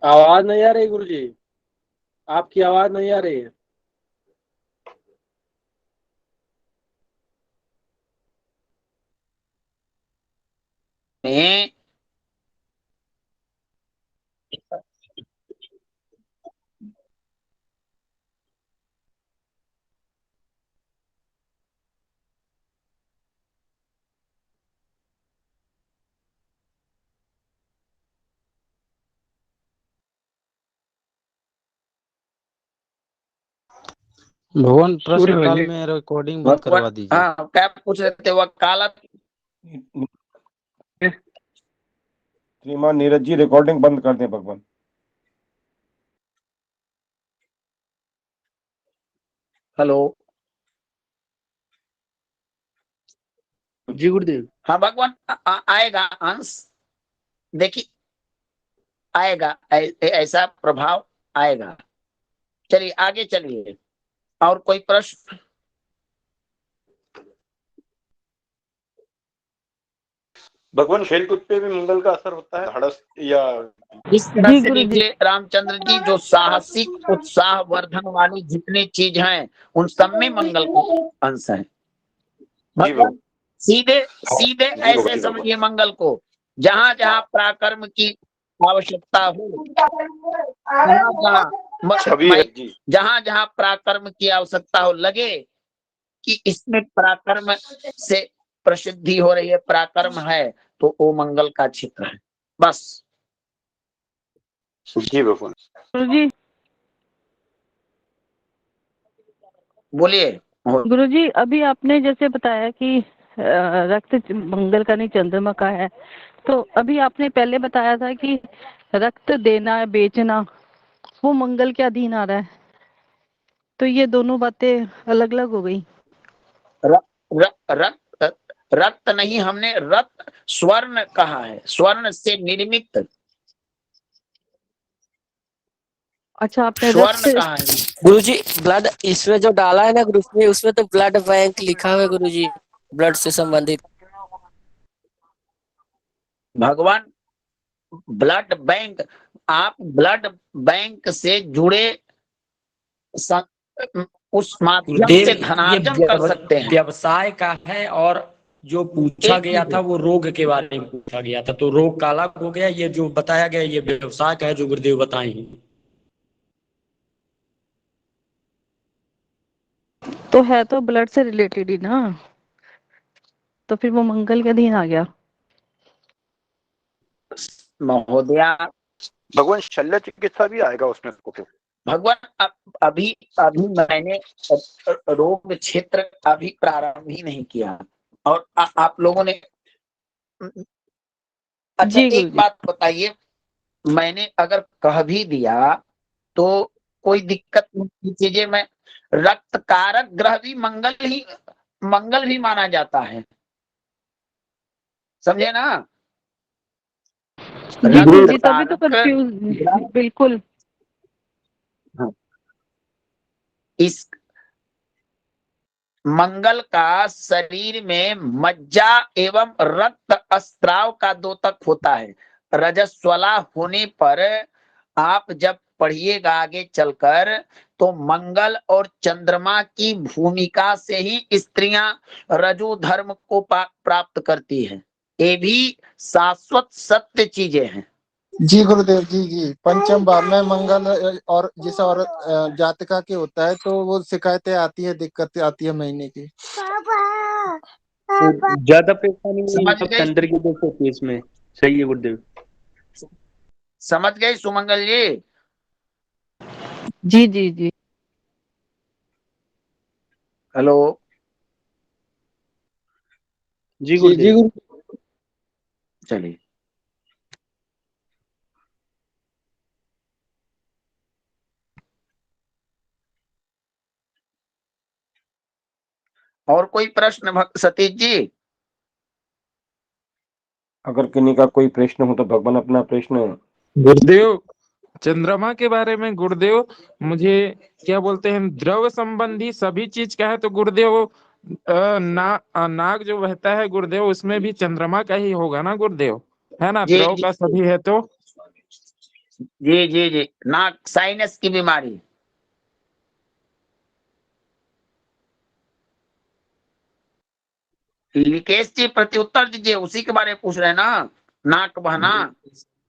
आवाज नहीं आ रही गुरु जी, आपकी आवाज नहीं आ रही है। में भगवान, प्रश्न काल में रिकॉर्डिंग बंद करवा दीजिए। हाँ, क्या पूछ रहे थे? वकालत। श्रीमान नीरज जी, रिकॉर्डिंग बंद कर दें भगवान। हेलो। जी गुरुदेव। हाँ भगवान, आएगा अंश। देखिए, आएगा ऐसा प्रभाव आएगा। चलिए आगे चलिए, और कोई प्रश्न? भगवान खेलकूद पे भी मंगल का असर होता है, हड़स या इस तरह से देखिए रामचंद्र जी, जो साहसिक उत्साह वर्धन वाली जितनी चीज हैं उन सब में मंगल का अंश है। भगवान सीधे सीधे ऐसे समझिए मंगल को, जहां जहां पराक्रम की आवश्यकता हो, जहां जहां पराक्रम की आवश्यकता हो, लगे कि इसमें पराक्रम से प्रसिद्धि हो रही है, पराक्रम है, तो वो मंगल का क्षेत्र है बस। जी भगवान। गुरुजी बोलिए। गुरुजी, अभी आपने जैसे बताया कि रक्त मंगल का नहीं चंद्रमा का है, तो अभी आपने पहले बताया था कि रक्त देना बेचना वो मंगल के अधीन आ रहा है, तो ये दोनों बातें अलग अलग हो गई। रक्त नहीं, हमने रक्त स्वर्ण कहा है, स्वर्ण से निर्मित। अच्छा, आपने स्वर्ण कहा है। गुरुजी ब्लड इसमें जो डाला है ना गुरुजी, उसमें तो ब्लड बैंक लिखा हुआ है गुरुजी, ब्लड से संबंधित। भगवान ब्लड बैंक, आप ब्लड बैंक से जुड़े उस माध्यम से धनार्जन कर सकते हैं। व्यवसाय का है, और जो पूछा गया था वो रोग के बारे में पूछा गया था, तो रोग का अलग हो गया, ये जो बताया गया ये व्यवसाय का है जो गुरुदेव बताएंगे। तो है तो ब्लड से रिलेटेड ही ना, तो फिर वो मंगल के अधीन आ गया। महोदया, भगवान शल्य चिकित्सा भी आएगा उसमें को फिर। भगवान अभी अभी मैंने रोग क्षेत्र अभी प्रारंभ ही नहीं किया, और आप लोगों ने अच्छा एक बात बताइए, मैंने अगर कह भी दिया तो कोई दिक्कत नहीं कीजिए। मैं रक्त कारक ग्रह भी मंगल भी माना जाता है, समझे ना? जी गुरुजी, तभी तो कंफ्यूज बिल्कुल। इस मंगल का शरीर में मज्जा एवं रक्त स्त्राव का द्योतक होता है। रजस्वला होने पर आप जब पढ़िएगा आगे चलकर, तो मंगल और चंद्रमा की भूमिका से ही स्त्रियां रजो धर्म को प्राप्त करती है। ये भी शाश्वत सत्य चीजें हैं। जी गुरुदेव जी, जी पंचम भाव में मंगल और जिस औरत जातिका के होता है तो वो शिकायतें आती है, दिक्कतें आती है महीने की। ज्यादा परेशानी समझ सब गए? चंद्र की दोषों की इसमें। सही है गुरुदेव। समझ गए सुमंगल जी? जी जी जी। हेलो जी गुरुदेव। चलिए, और कोई प्रश्न सतीश जी? अगर किन्हीं का कोई प्रश्न हो तो भगवान अपना प्रश्न। गुरुदेव, चंद्रमा के बारे में गुरुदेव मुझे क्या बोलते हैं, द्रव संबंधी सभी चीज का है, तो गुरुदेव नाग जो बहता है गुरुदेव उसमें भी चंद्रमा का ही होगा ना गुरुदेव, है ना? जी द्रव जी का सभी है तो। जी जी जी, नाक साइनस की बीमारी। लिकेश जी प्रत्युत्तर दीजिए, उसी के बारे में पूछ रहे हैं ना, नाक बहना।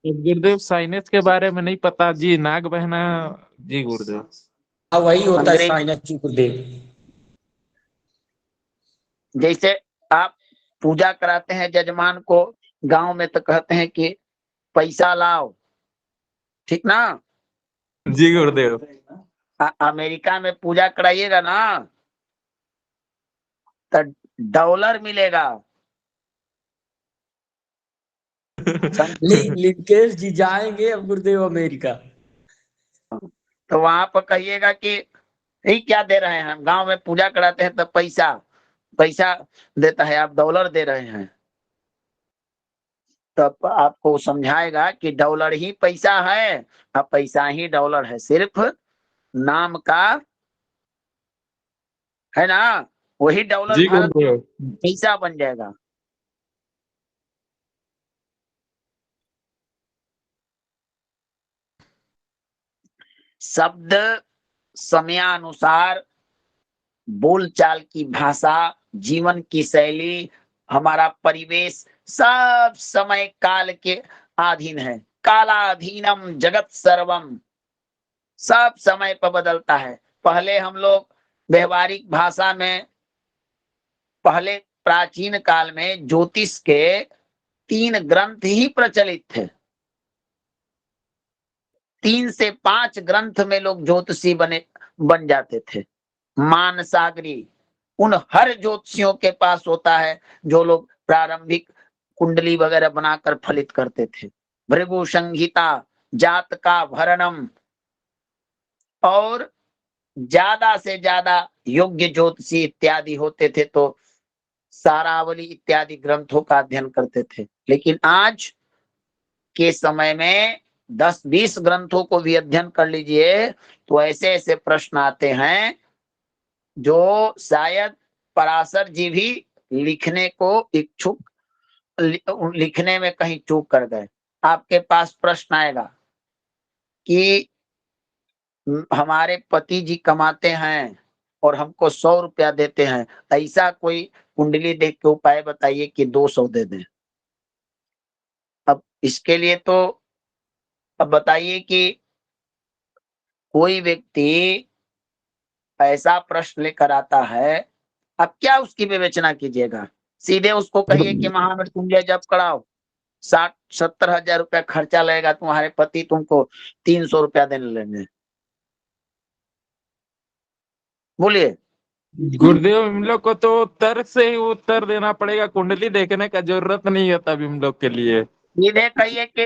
गुरुदेव साइनस के बारे में नहीं पता जी, नाग बहना। जी गुरुदेव। हाँ वही होता है अंग्रेज, साइनस जी गुरुदेव। जैसे आप पूजा कराते हैं जजमान को गांव में, तो कहते हैं कि पैसा लाओ, ठीक ना? जी गुरुदेव। अमेरिका में पूजा कराइएगा ना तो डॉलर मिलेगा। लिंकेश जी जाएंगे अब गुरुदेव अमेरिका, तो वहां पर कहिएगा कि यही क्या दे रहे हैं, हम गांव में पूजा कराते हैं तो पैसा पैसा देता है, आप डॉलर दे रहे हैं। तब आपको समझाएगा कि डॉलर ही पैसा है, अब पैसा ही डॉलर है, सिर्फ नाम का है ना, वही डॉलर जी भारत गुरुदेव। पैसा बन जाएगा। शब्द समयानुसार, बोलचाल की भाषा, जीवन की शैली, हमारा परिवेश सब समय काल के अधीन है। कालाधीनम जगत सर्वम, सब समय पर बदलता है। पहले हम लोग व्यवहारिक भाषा में, पहले प्राचीन काल में ज्योतिष के 3 ग्रंथ ही प्रचलित थे। 3 से 5 ग्रंथ में लोग ज्योतिषी बन जाते थे। मानसागरी उन हर ज्योतिषियों के पास होता है जो लोग प्रारंभिक कुंडली वगैरह बनाकर फलित करते थे। भृगु संहिता, जात का भरणम, और ज्यादा से ज्यादा योग्य ज्योतिषी इत्यादि होते थे तो सारावली इत्यादि ग्रंथों का अध्ययन करते थे। लेकिन आज के समय में 10-20 ग्रंथों को भी अध्ययन कर लीजिए तो ऐसे ऐसे प्रश्न आते हैं जो शायद पराशर जी भी लिखने को इच्छुक, लिखने में कहीं चूक कर गए। आपके पास प्रश्न आएगा कि हमारे पति जी कमाते हैं और हमको 100 रुपया देते हैं, ऐसा कोई कुंडली देख के उपाय बताइए कि 200 दे दें। अब इसके लिए तो अब बताइए कि कोई व्यक्ति ऐसा प्रश्न लेकर आता है, अब क्या उसकी विवेचना कीजिएगा? सीधे उसको कहिए कि महामृत्युंजय जप कराओ, 60-70 हजार रुपया खर्चा लगेगा, तुम्हारे पति तुमको 300 रुपया देने लेंगे। बोलिए। गुरुदेव हम लोग को तो उत्तर से ही उत्तर देना पड़ेगा, कुंडली देखने का जरूरत नहीं है तब हम लोग के लिए। सीधे कहिए कि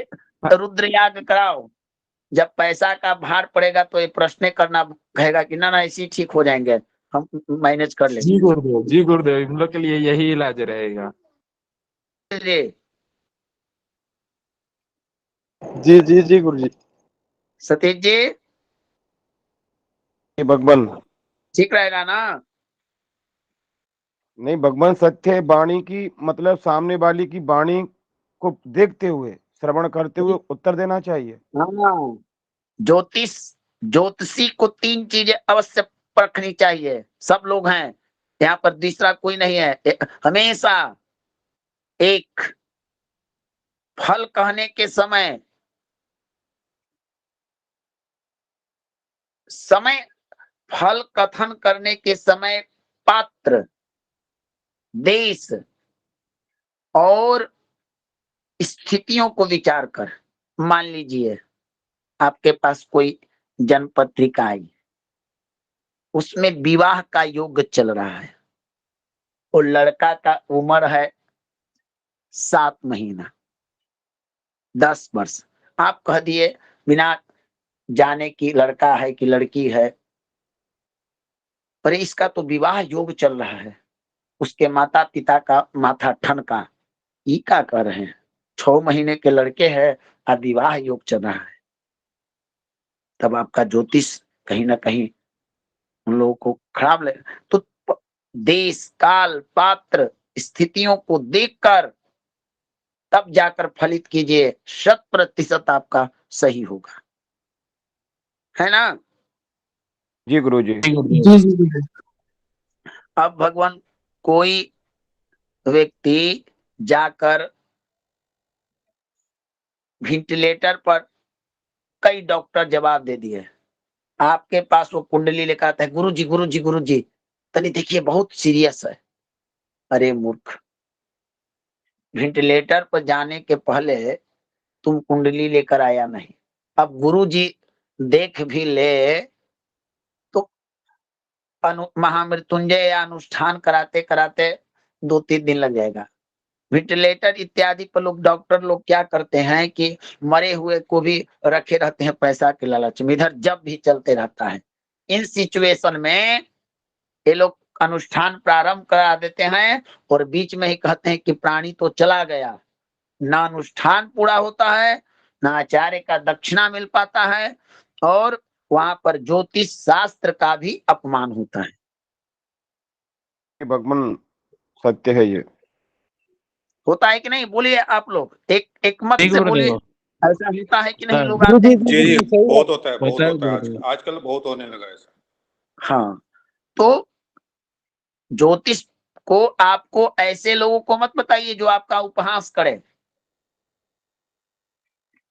रुद्र याग कराओ, जब पैसा का भार पड़ेगा तो ये प्रश्न करना कहेगा कि ना ना इसी ठीक हो जाएंगे, हम मैनेज कर जी लेंगे। गुरुदेव, जी गुरुदेव, हम लोग के लिए यही इलाज रहेगा। जी जी जी गुरुजी। सतीश जी भगवान ठीक रहेगा ना? नहीं, भगवान सत्य वाणी की मतलब सामने वाली की वाणी को देखते हुए, श्रवण करते हुए उत्तर देना चाहिए। हाँ, ज्योतिषी को 3 चीजें अवश्य परखनी चाहिए। सब लोग हैं यहाँ पर, दूसरा कोई नहीं है। हमेशा एक, फल कहने के समय फल कथन करने के समय पात्र, देश और स्थितियों को विचार कर, मान लीजिए आपके पास कोई जनपत्रिका आई, उसमें विवाह का योग चल रहा है और लड़का का उम्र है 7 महीना, 10 वर्ष। आप कह दिए बिना जाने की लड़का है कि लड़की है, पर इसका तो विवाह योग चल रहा है। उसके माता पिता का माथा ठनका, ये क्या कर रहे हैं, 6 महीने के लड़के हैं और विवाह योग चल रहा है। तब आपका ज्योतिष कहीं ना कहीं उन लोगों को खराब लगे। तो देश, काल, पात्र, स्थितियों को देखकर तब जाकर फलित कीजिए, 100% आपका सही होगा, है ना? जी गुरुजी। अब भगवान, कोई व्यक्ति जाकर वेंटिलेटर पर, कई डॉक्टर जवाब दे दिए, आपके पास वो कुंडली लेकर आता है, गुरुजी गुरुजी गुरुजी तनी देखिए बहुत सीरियस है। अरे मूर्ख, वेंटिलेटर पर जाने के पहले तुम कुंडली लेकर आया नहीं। अब गुरुजी देख भी ले तो महामृत्युंजय या अनुष्ठान कराते कराते 2-3 दिन लग जाएगा। वेंटिलेटर इत्यादि पर लोग, डॉक्टर लोग क्या करते हैं कि मरे हुए को भी रखे रहते हैं पैसा के लालच में, इधर जब भी चलते रहता है। इन सिचुएशन में ये लोग अनुष्ठान प्रारंभ करा देते हैं और बीच में ही कहते हैं कि प्राणी तो चला गया, ना अनुष्ठान पूरा होता है, ना आचार्य का दक्षिणा मिल पाता है, और वहां पर ज्योतिष शास्त्र का भी अपमान होता है। भगवान सत्य है ये। होता है कि नहीं? बोलिए आप लोग, एक मत से बोलिए, ऐसा होता है कि नहीं? लोग जी आते हैं। जी बहुत होता है, बहुत होता है, आजकल बहुत होने लगा है ऐसा। हाँ, तो ज्योतिष को आपको ऐसे लोगों को मत बताइए जो आपका उपहास करे,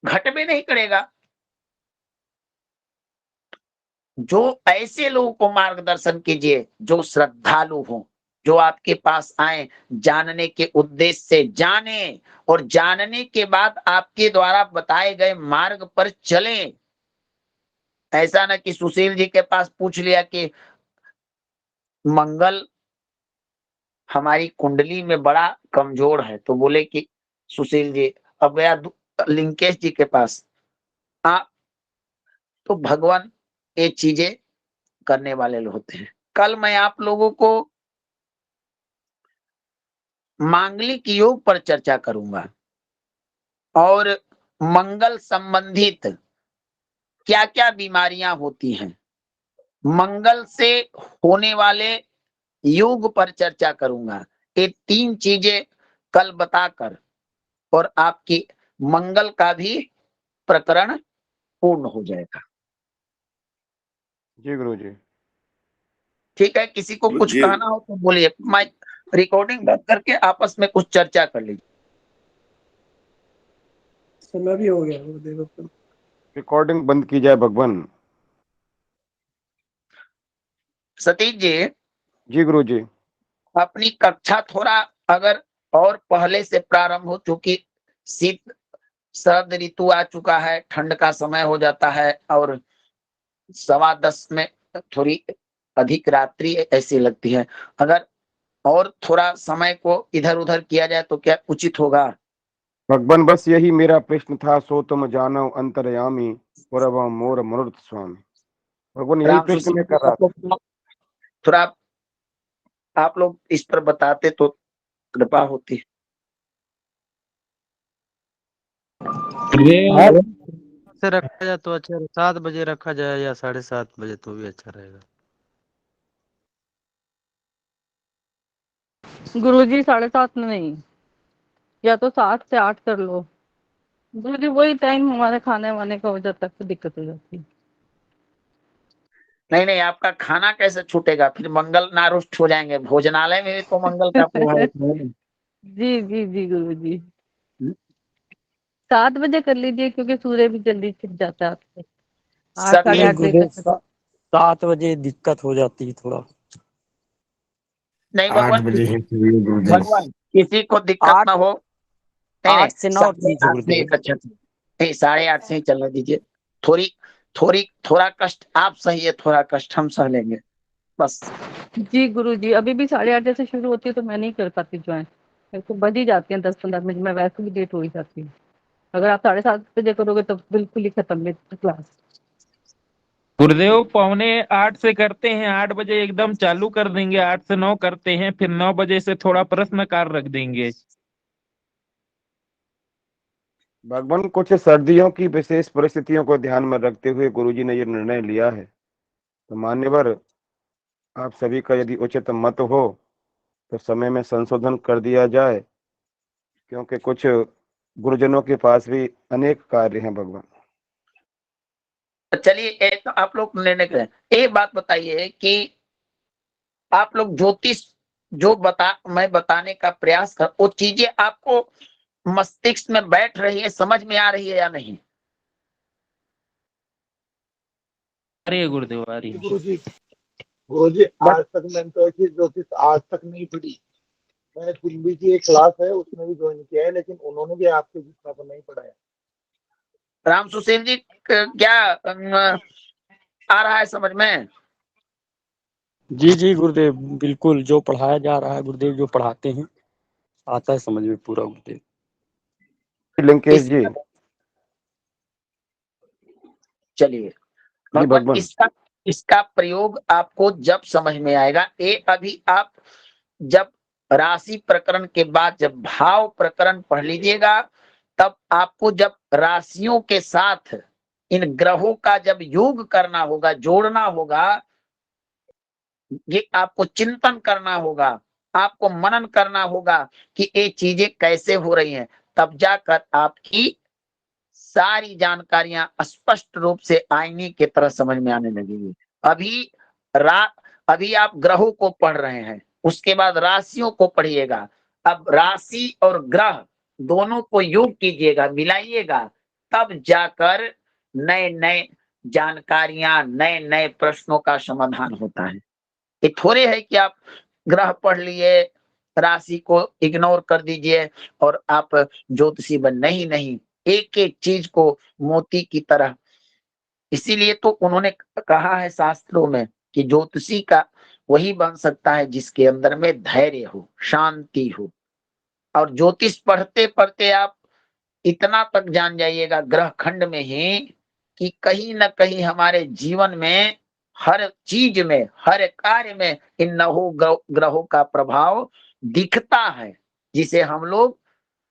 घट में नहीं करेगा। जो ऐसे लोगों को मार्गदर्शन कीजिए जो श्रद्धालु हो, जो आपके पास आए जानने के उद्देश्य से, जाने और जानने के बाद आपके द्वारा बताए गए मार्ग पर चलें। ऐसा ना कि सुशील जी के पास पूछ लिया कि मंगल हमारी कुंडली में बड़ा कमजोर है, तो बोले कि सुशील जी, अब गया लिंकेश जी के पास, तो भगवान ये चीजें करने वाले होते हैं। कल मैं आप लोगों को मांगलिक योग पर चर्चा करूंगा और मंगल संबंधित क्या क्या बीमारियां होती हैं, मंगल से होने वाले योग पर चर्चा करूंगा। ये 3 चीजें कल बताकर और आपकी मंगल का भी प्रकरण पूर्ण हो जाएगा। जी गुरु जी। ठीक है, किसी को कुछ जी। कहना हो तो बोलिए, मैं रिकॉर्डिंग बंद करके आपस में कुछ चर्चा कर लीजिए। समय भी हो गया गुरुदेव। रिकॉर्डिंग बंद की जाए भगवान। सतीश जी, जी गुरु जी। अपनी कक्षा थोड़ा अगर और पहले से प्रारंभ हो, चूंकि शीत शरद ऋतु आ चुका है, ठंड का समय हो जाता है और 10:15 में थोड़ी अधिक रात्रि ऐसी लगती है। अगर और थोड़ा समय को इधर उधर किया जाए तो क्या उचित होगा? भगवान बस यही मेरा प्रश्न था, सो तुम जानो अंतर्यामी और अब मोर मनोरथ स्वामी। भगवान यही राम प्रश्न मैं सुशील, कर रहा था। थोड़ा आप लोग इस पर बताते तो कृपा होती। से रखा जाए तो अच्छा, 7 बजे रखा जाए या 7:30 बजे तो भी अच्छा रहेगा। गुरुजी 7:30 में नहीं, या तो 7 से 8 कर लो गुरुजी, वही टाइम हमारे खाने वाने का हो जाता है तो दिक्कत हो जाती है। नहीं नहीं, आपका खाना कैसे छूटेगा? फिर मंगल नारुष्ट हो जाएंगे, भोजनालय में भी तो मंगल का प्रभाव है। जी जी जी गुरुजी, 7 बजे कर लीजिए क्योंकि सूर्य भी जल्दी छिप जाता है आपसे। 8 साढ़े 8 बजे तक 7 बजे दिक्कत हो जाती है थोड़ा। नहीं 8 बजे भगवान किसी को दिक्कत ना हो। नहीं 8 से 9 ठीक है 8:30 से गुरुदेव। अच्छा, नहीं 8:30 से ही चलने दीजिए। थोड़ा कष्ट आप सहिए, थोड़ा कष्ट हम सह लेंगे बस। जी गुरुजी, अभी भी 8:30 जैसे शुरू होती है तो मैं नहीं कर पाती ज्वाइन, मेरे को बज ही जाती है 10-15 मिनट में, वैसे भी लेट हो ही जाती है। अगर आप 7:30 बजे करोगे तो बिल्कुल ही खत्म मेरी क्लास। गुरुदेव 7:45 से करते हैं, 8 बजे एकदम चालू कर देंगे, 8 से 9 करते हैं, फिर 9 बजे से थोड़ा प्रश्न कार्य रख देंगे। भगवान कुछ सर्दियों की विशेष परिस्थितियों को ध्यान में रखते हुए गुरुजी ने ये निर्णय लिया है, तो मान्यवर आप सभी का यदि उचित मत हो तो समय में संशोधन कर दिया जाए, क्योंकि कुछ गुरुजनों के पास भी अनेक कार्य हैं भगवान। चलिए, एक आप लोग निर्णय करें। एक बात बताइए कि आप लोग ज्योतिष जो मैं बताने का प्रयास कर, वो चीजें आपको मस्तिष्क में बैठ रही है, समझ में आ रही है या नहीं? आ रही है गुरुदेव, आ रही है। गुरुजी आज तक मैंने तो ऐसी ज्योतिष आज तक नहीं पढ़ी। मैंने कुंडली की एक क्लास है उसमें भी ज्वाइन किया है, लेकिन उन्होंने भी आपके जितना तो नहीं पढ़ाया। राम सुशील जी, क्या आ रहा है समझ में? जी जी गुरुदेव, बिल्कुल जो पढ़ाया जा रहा है गुरुदेव, जो पढ़ाते हैं आता है समझ में पूरा गुरुदेव। लिंकेश जी। चलिए जी भगवान, भगवान। इसका प्रयोग आपको जब समझ में आएगा, अभी आप जब राशि प्रकरण के बाद जब भाव प्रकरण पढ़ लीजिएगा, तब आपको जब राशियों के साथ इन ग्रहों का जब योग करना होगा, जोड़ना होगा, ये आपको चिंतन करना होगा, आपको मनन करना होगा कि ये चीजें कैसे हो रही हैं, तब जाकर आपकी सारी जानकारियां स्पष्ट रूप से आईने की तरह समझ में आने लगेगी। अभी आप ग्रहों को पढ़ रहे हैं, उसके बाद राशियों को पढ़िएगा। अब राशि और ग्रह दोनों को योग कीजिएगा, मिलाइएगा, तब जाकर नए नए जानकारियां, नए नए प्रश्नों का समाधान होता है। ये थोड़े है कि आप ग्रह पढ़ लिए, राशि को इग्नोर कर दीजिए और आप ज्योतिषी बन, नहीं नहीं, एक एक चीज को मोती की तरह। इसीलिए तो उन्होंने कहा है शास्त्रों में कि ज्योतिषी का वही बन सकता है जिसके अंदर में धैर्य हो, शांति हो। और ज्योतिष पढ़ते पढ़ते आप इतना तक जान जाइएगा ग्रह खंड में ही कि कहीं ना कहीं हमारे जीवन में हर चीज में, हर कार्य में इन नौ ग्रहों का प्रभाव दिखता है, जिसे हम लोग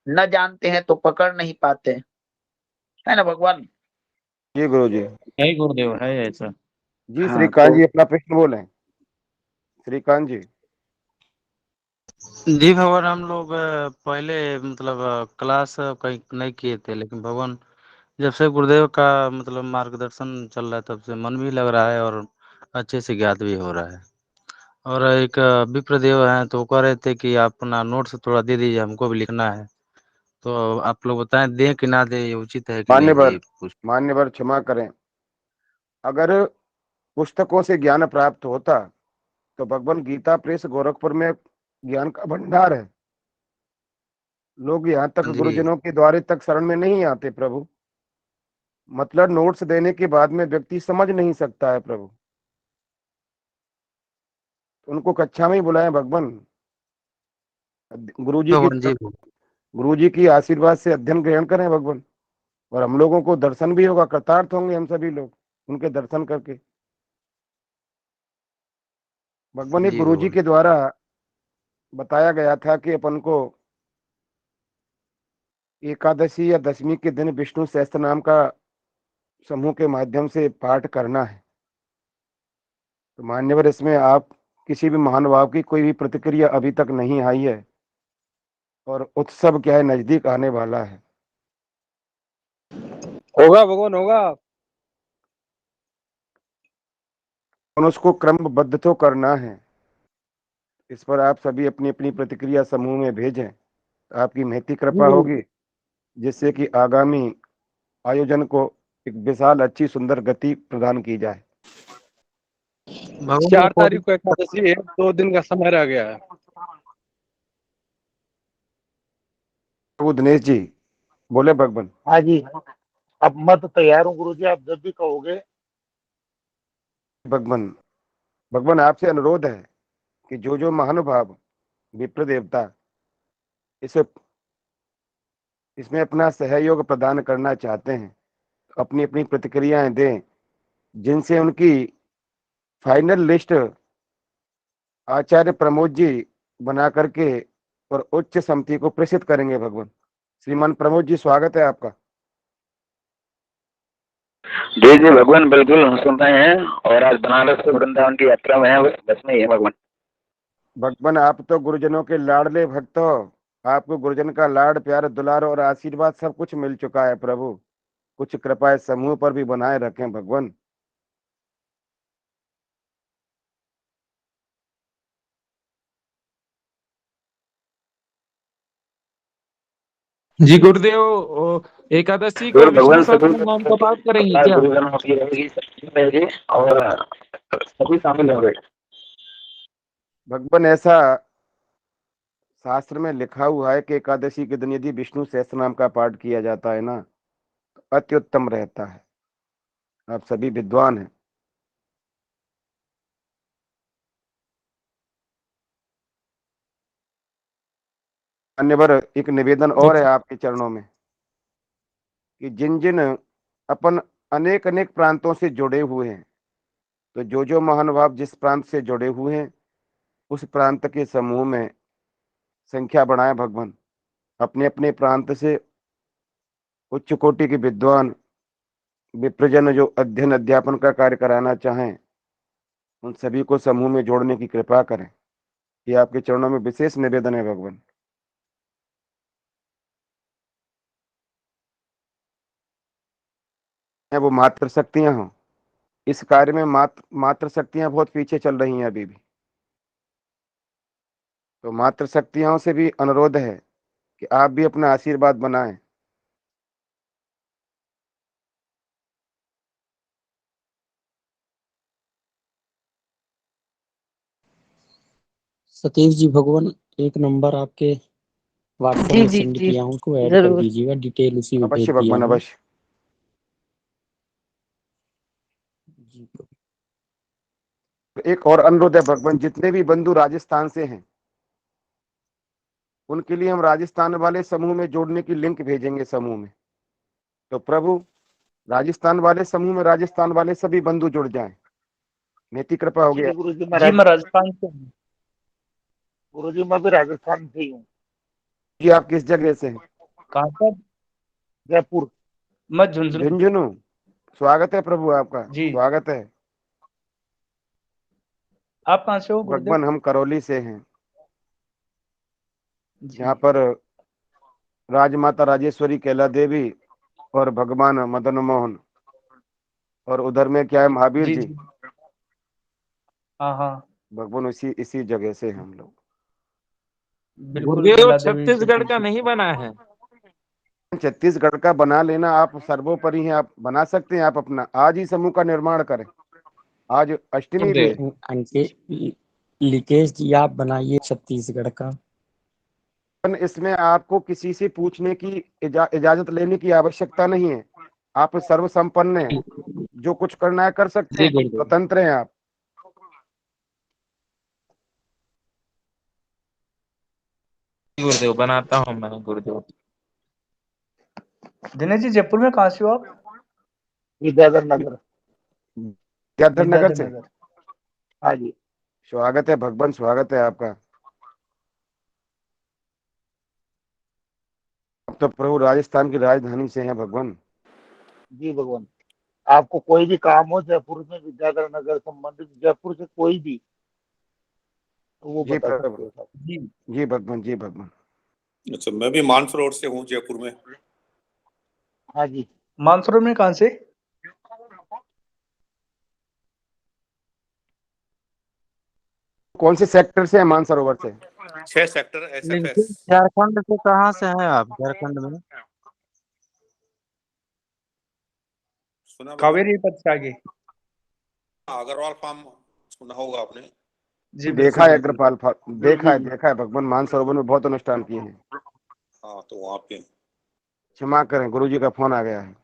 न जानते हैं तो पकड़ नहीं पाते, है ना भगवान? जी गुरु जी। है गुरुदेव, है ऐसा। जी हाँ, श्रीकांत तो जी अपना प्रश्न बोले। श्रीकांत जी। जी भगवान, हम लोग पहले मतलब क्लास कहीं नहीं किए थे, लेकिन भगवान जब से गुरुदेव का मतलब मार्गदर्शन चल रहा है तब से मन भी लग रहा है और अच्छे से ज्ञात भी हो रहा है। और एक विप्रदेव हैं तो वो कह रहे थे कि आप अपना नोट्स थोड़ा दे दीजिए, हमको भी लिखना है। तो आप लोग बताएं दें कि ना दें, ये उचित है कि नहीं, मान्यवर, ये पूछ। मान्यवर क्षमा करें, अगर पुस्तकों से ज्ञान प्राप्त होता तो भगवान गीता प्रेस गोरखपुर में ज्ञान का भंडार है। लोग यहाँ तक जी गुरुजनों के द्वारे तक शरण में नहीं आते प्रभु। मतलब नोट्स देने के बाद में व्यक्ति समझ नहीं सकता है प्रभु। उनको कक्षा में ही बुलाएं भगवान। भगवान जी। गुरु जी की आशीर्वाद से अध्ययन ग्रहण करें भगवान, और हम लोगों को दर्शन भी होगा, कृतार्थ होंगे हम सभी लोग उनके दर्शन करके। भगवान एक जी गुरु जी भगवान। के द्वारा बताया गया था कि अपन को एकादशी या दशमी के दिन विष्णु सहस्त्र नाम का समूह के माध्यम से पाठ करना है। तो मान्यवर, इसमें आप किसी भी महानुभाव की कोई भी प्रतिक्रिया अभी तक नहीं आई है, और उत्सव क्या है नजदीक आने वाला है। होगा भगवान, होगा। और उसको क्रमबद्ध तो करना है। इस पर आप सभी अपनी अपनी प्रतिक्रिया समूह में भेजें, तो आपकी महती कृपा होगी, जिससे कि आगामी आयोजन को एक विशाल अच्छी सुंदर गति प्रदान की जाए। भगवान 4 तारीख को एकादशी है, 2 दिन का समय रह गया है। प्रभु दिनेश जी बोले भगवान। हाँ जी, अब मैं तो तैयार हूँ गुरु जी, आप जब भी कहोगे। भगवान, भगवान आपसे अनुरोध है कि जो जो महानुभाव विप्र देवता इसमें अपना सहयोग प्रदान करना चाहते हैं, अपनी अपनी प्रतिक्रियाएं दें, जिनसे उनकी फाइनल लिस्ट आचार्य प्रमोद जी बना करके और उच्च समिति को प्रेषित करेंगे भगवान। श्रीमान प्रमोद जी, स्वागत है आपका। जी जी भगवान, बिल्कुल हम सुन रहे हैं, और आज बनारस से वृंदावन की यात्रा में है, बस में ही है भगवान। भगवान, आप तो गुरुजनों के लाडले भक्त हो। आपको गुरुजन का लाड प्यार दुलार और आशीर्वाद सब कुछ मिल चुका है प्रभु। कुछ कृपा इस समूह पर भी बनाए रखें भगवान। जी गुरुदेव, एकादशी को बिल्कुल विष्णु भगवान, सभी सहस्त्र नाम का पाठ करेंगे क्या? गुरुजनों की रहेगी, सबकी रहेगी, और सभी शामिल होंगे। भगवान, ऐसा शास्त्र में लिखा हुआ है कि एकादशी के दिन यदि विष्णु सहस्त्र नाम का पाठ किया जाता है ना, तो अति उत्तम रहता है। आप सभी विद्वान हैं। अन्यवर एक निवेदन और है आपके चरणों में, कि जिन जिन अपन अनेक अनेक प्रांतों से जुड़े हुए हैं, तो जो जो महानुभाव जिस प्रांत से जुड़े हुए हैं, उस प्रांत के समूह में संख्या बढ़ाएं भगवान। अपने अपने प्रांत से उच्च कोटि के विद्वान विप्रजन जो अध्ययन अध्यापन का कार्य कराना चाहें उन सभी को समूह में जोड़ने की कृपा करें। ये आपके चरणों में विशेष निवेदन है भगवान। वो मात्र शक्तियां हों, इस कार्य में मात्र शक्तियां बहुत पीछे चल रही हैं अभी भी। तो मात्र शक्तियों से भी अनुरोध है कि आप भी अपना आशीर्वाद बनाएं। सतीश जी भगवान एक नंबर आपके व्हाट्सएप जी में जी सेंड जी किया हूँ, उसको ऐड कर जरूर। दीजिएगा, डिटेल उसी में भेज अवश्य दिया भगवान, हूँ। अवश्य। जी एक और अनुरोध है भगवान, जितने भी बंधु राजस्थान से हैं उनके लिए हम राजस्थान वाले समूह में जोड़ने की लिंक भेजेंगे समूह में। तो प्रभु राजस्थान वाले समूह में राजस्थान वाले सभी बंधु जुड़ जाएं। नेति कृपा हो गया। गुरु जी जी मैं राजस्थान से हूँ। गुरु जी मैं भी राजस्थान से ही हूँ। जी आप किस जगह से हैं? कहाँ से? जयपुर। मैं झुंझुनू। झुंझुनू। स्वागत है प्रभु आपका, जी। स्वागत है। आप कहाँ से हो गुरुदेव? भगवान हम करौली से हैं। जी। यहाँ पर राजमाता राजेश्वरी कैला देवी और भगवान मदन मोहन, और उधर में क्या है महावीर जी जी। जी हाँ हाँ भगवान इसी जगह से हम लोग। बिल्कुल गुरुदेव कैला देवी से छत्तीसगढ़ का नहीं बना है। छत्तीसगढ़ का बना लेना, आप सर्वोपरि हैं, आप बना सकते हैं। आप अपना आज ही समूह का निर्माण करें। आज अष्टमी भी है। लिकेश जी आप बनाइए छत्तीसगढ़ का। इसमें आपको किसी से पूछने की इजाजत लेने की आवश्यकता नहीं है। आप सर्वसंपन्न हैं, जो कुछ करना है कर सकते जी हैं, गुरुदेव। स्वतंत्र हैं आप। गुरुदेव बनाता हूँ मैं गुरुदेव। दिनेश जी जयपुर में कहाँ से हो आप? विद्याधर नगर। विद्याधर नगर से। हाँ जी। स्वागत है भगवान, स्वागत है आपका। अब तो प्रभु राजस्थान की राजधानी से हैं भगवान। जी भगवान, आपको कोई भी काम हो जयपुर में, विद्याधर नगर संबंधित जयपुर से कोई भी, तो वो जी बता सकते प्रभु। हो साहब। जी भगवान, जी भगवान। अच्छा, मैं भी मानसरोवर से हूँ, जयपुर में। हाँ जी। मानसरोवर में कहाँ से? कौन से सेक्टर से है मानसरोवर से? 6 सेक्टर SFS। झारखंड से कहाँ से हैं आप? झारखंड में सुना कावेरी पथ से आगे। अग्रवाल फार्म सुना होगा आपने। जी देखा है बिल्कुल। अग्रपाल, देखा है भगवान। मानसरोवर में बहुत अनुष्ठान किए हैं। हाँ, तो वहाँ पे क्षमा करें, गुरुजी का फोन आ गया है।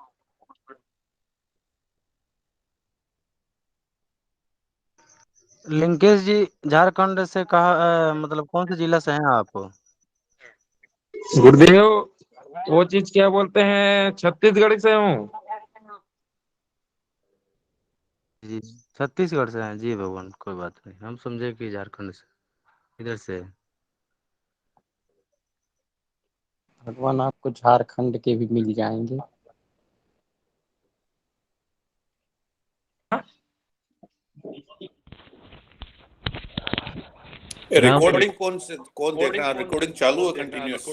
लिंकेश जी झारखंड से कहा मतलब कौन से जिला से हैं आप? गुरुदेव वो चीज क्या बोलते हैं, छत्तीसगढ़ से हूँ। जी छत्तीसगढ़ से हैं। जी भगवान कोई बात नहीं, हम समझे कि झारखंड से इधर से। भगवान आपको झारखंड के भी मिल जाएंगे। रिकॉर्डिंग कौन देख रहा है? रिकॉर्डिंग चालू है कंटिन्यूअस?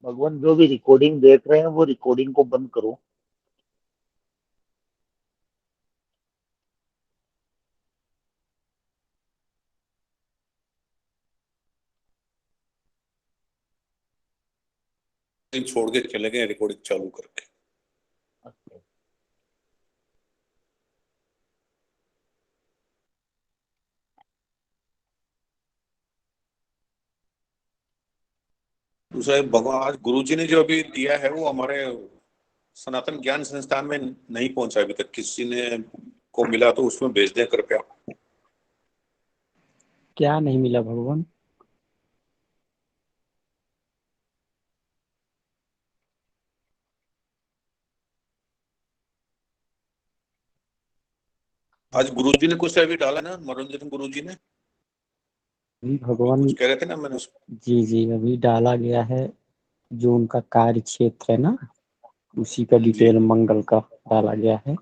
भगवान जो भी रिकॉर्डिंग देख रहे हैं वो रिकॉर्डिंग को बंद करो। छोड़ के चले गए रिकॉर्डिंग चालू करके। दूसरा भगवान, आज गुरुजी ने जो अभी दिया है वो हमारे सनातन ज्ञान संस्थान में नहीं पहुंचा अभी तक। किसी ने को मिला तो उसमें भेज दें कृपया। क्या नहीं मिला भगवान? आज गुरुजी ने कुछ अभी डाला ना, मनोरंजन गुरुजी ने। अभी भगवान कुछ कह रहे थे ना, मैंने जी जी अभी डाला गया है जो उनका कार्य क्षेत्र है ना, उसी का डिटेल मंगल का डाला गया है।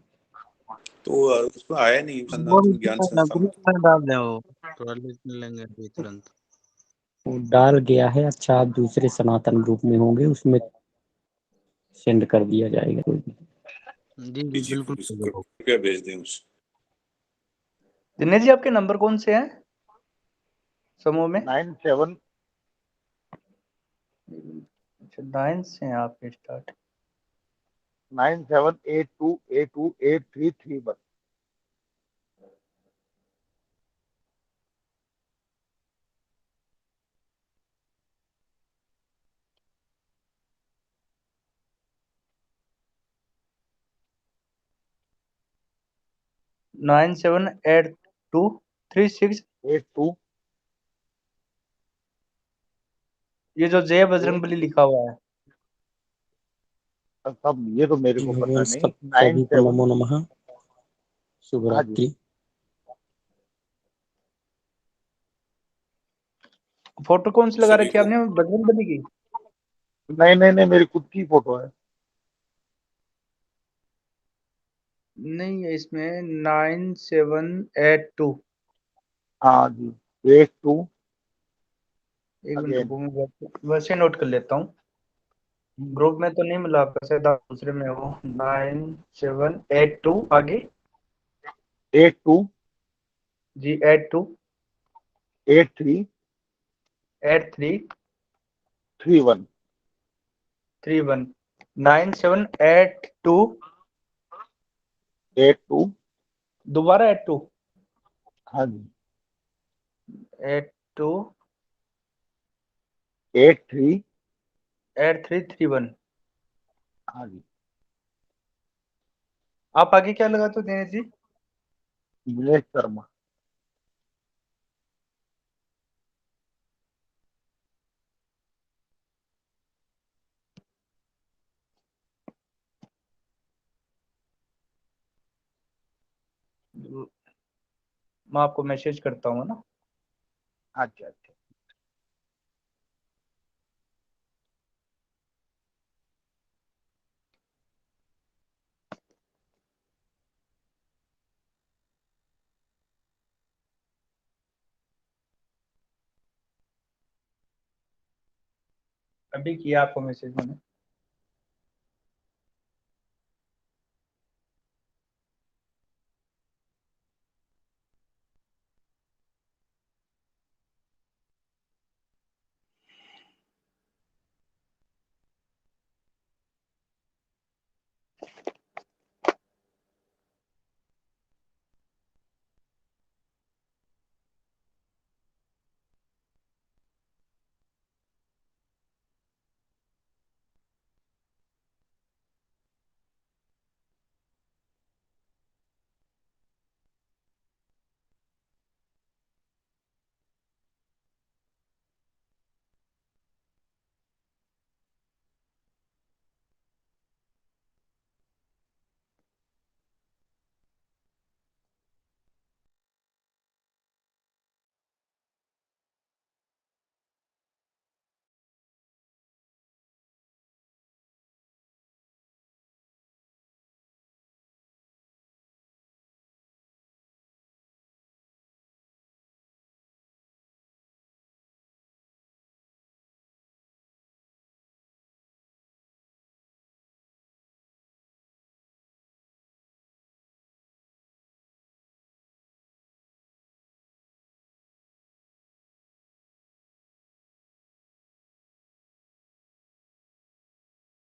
तो उसमें आया नहीं सनातन ज्ञान संस्था में। ग्रुप में डाल दें, वो थोड़ा लिख लेंगे अभी तुरंत। वो डाल गया है। अच्छा, आप दूसरे सनातन ग्रुप में होंगे, उसमें सेंड कर दिया जाएगा। कोई जी जी बिल्कुल। कृपया भेज दें उस। दिनेश जी आपके नंबर कौन से हैं समूह में? 97। अच्छा 9 से हैं आपके स्टार्ट। 9782828331। नाइन 97823682। ये जो जय बजरंगबली लिखा हुआ है, सब ये तो मेरे को पता नहीं। सभी को 97। नमो नमः, शुभ हाँ जी। रात्रि। फोटो कौन सी लगा सभी रखी है को। आपने बजरंगबली की? नहीं नहीं नहीं, मेरी खुद की फोटो है। नहीं है इसमें 9782। हाँ जी, 82 एक मिनट अगेन। रुको, मैं वैसे नोट कर लेता हूँ। ग्रुप में तो नहीं मिला आपका, शायद आप दूसरे में हो। 9782 आगे 82 जी 82 83 83 31। 31 9782 82 दोबारा 82 हाँ जी 82 83 8331। हाँ जी। आप आगे क्या लगाते हो दिनेश जी? दिनेश शर्मा। मैं आपको मैसेज करता हूँ ना। अच्छा अच्छा। अभी किया आपको मैसेज मैंने।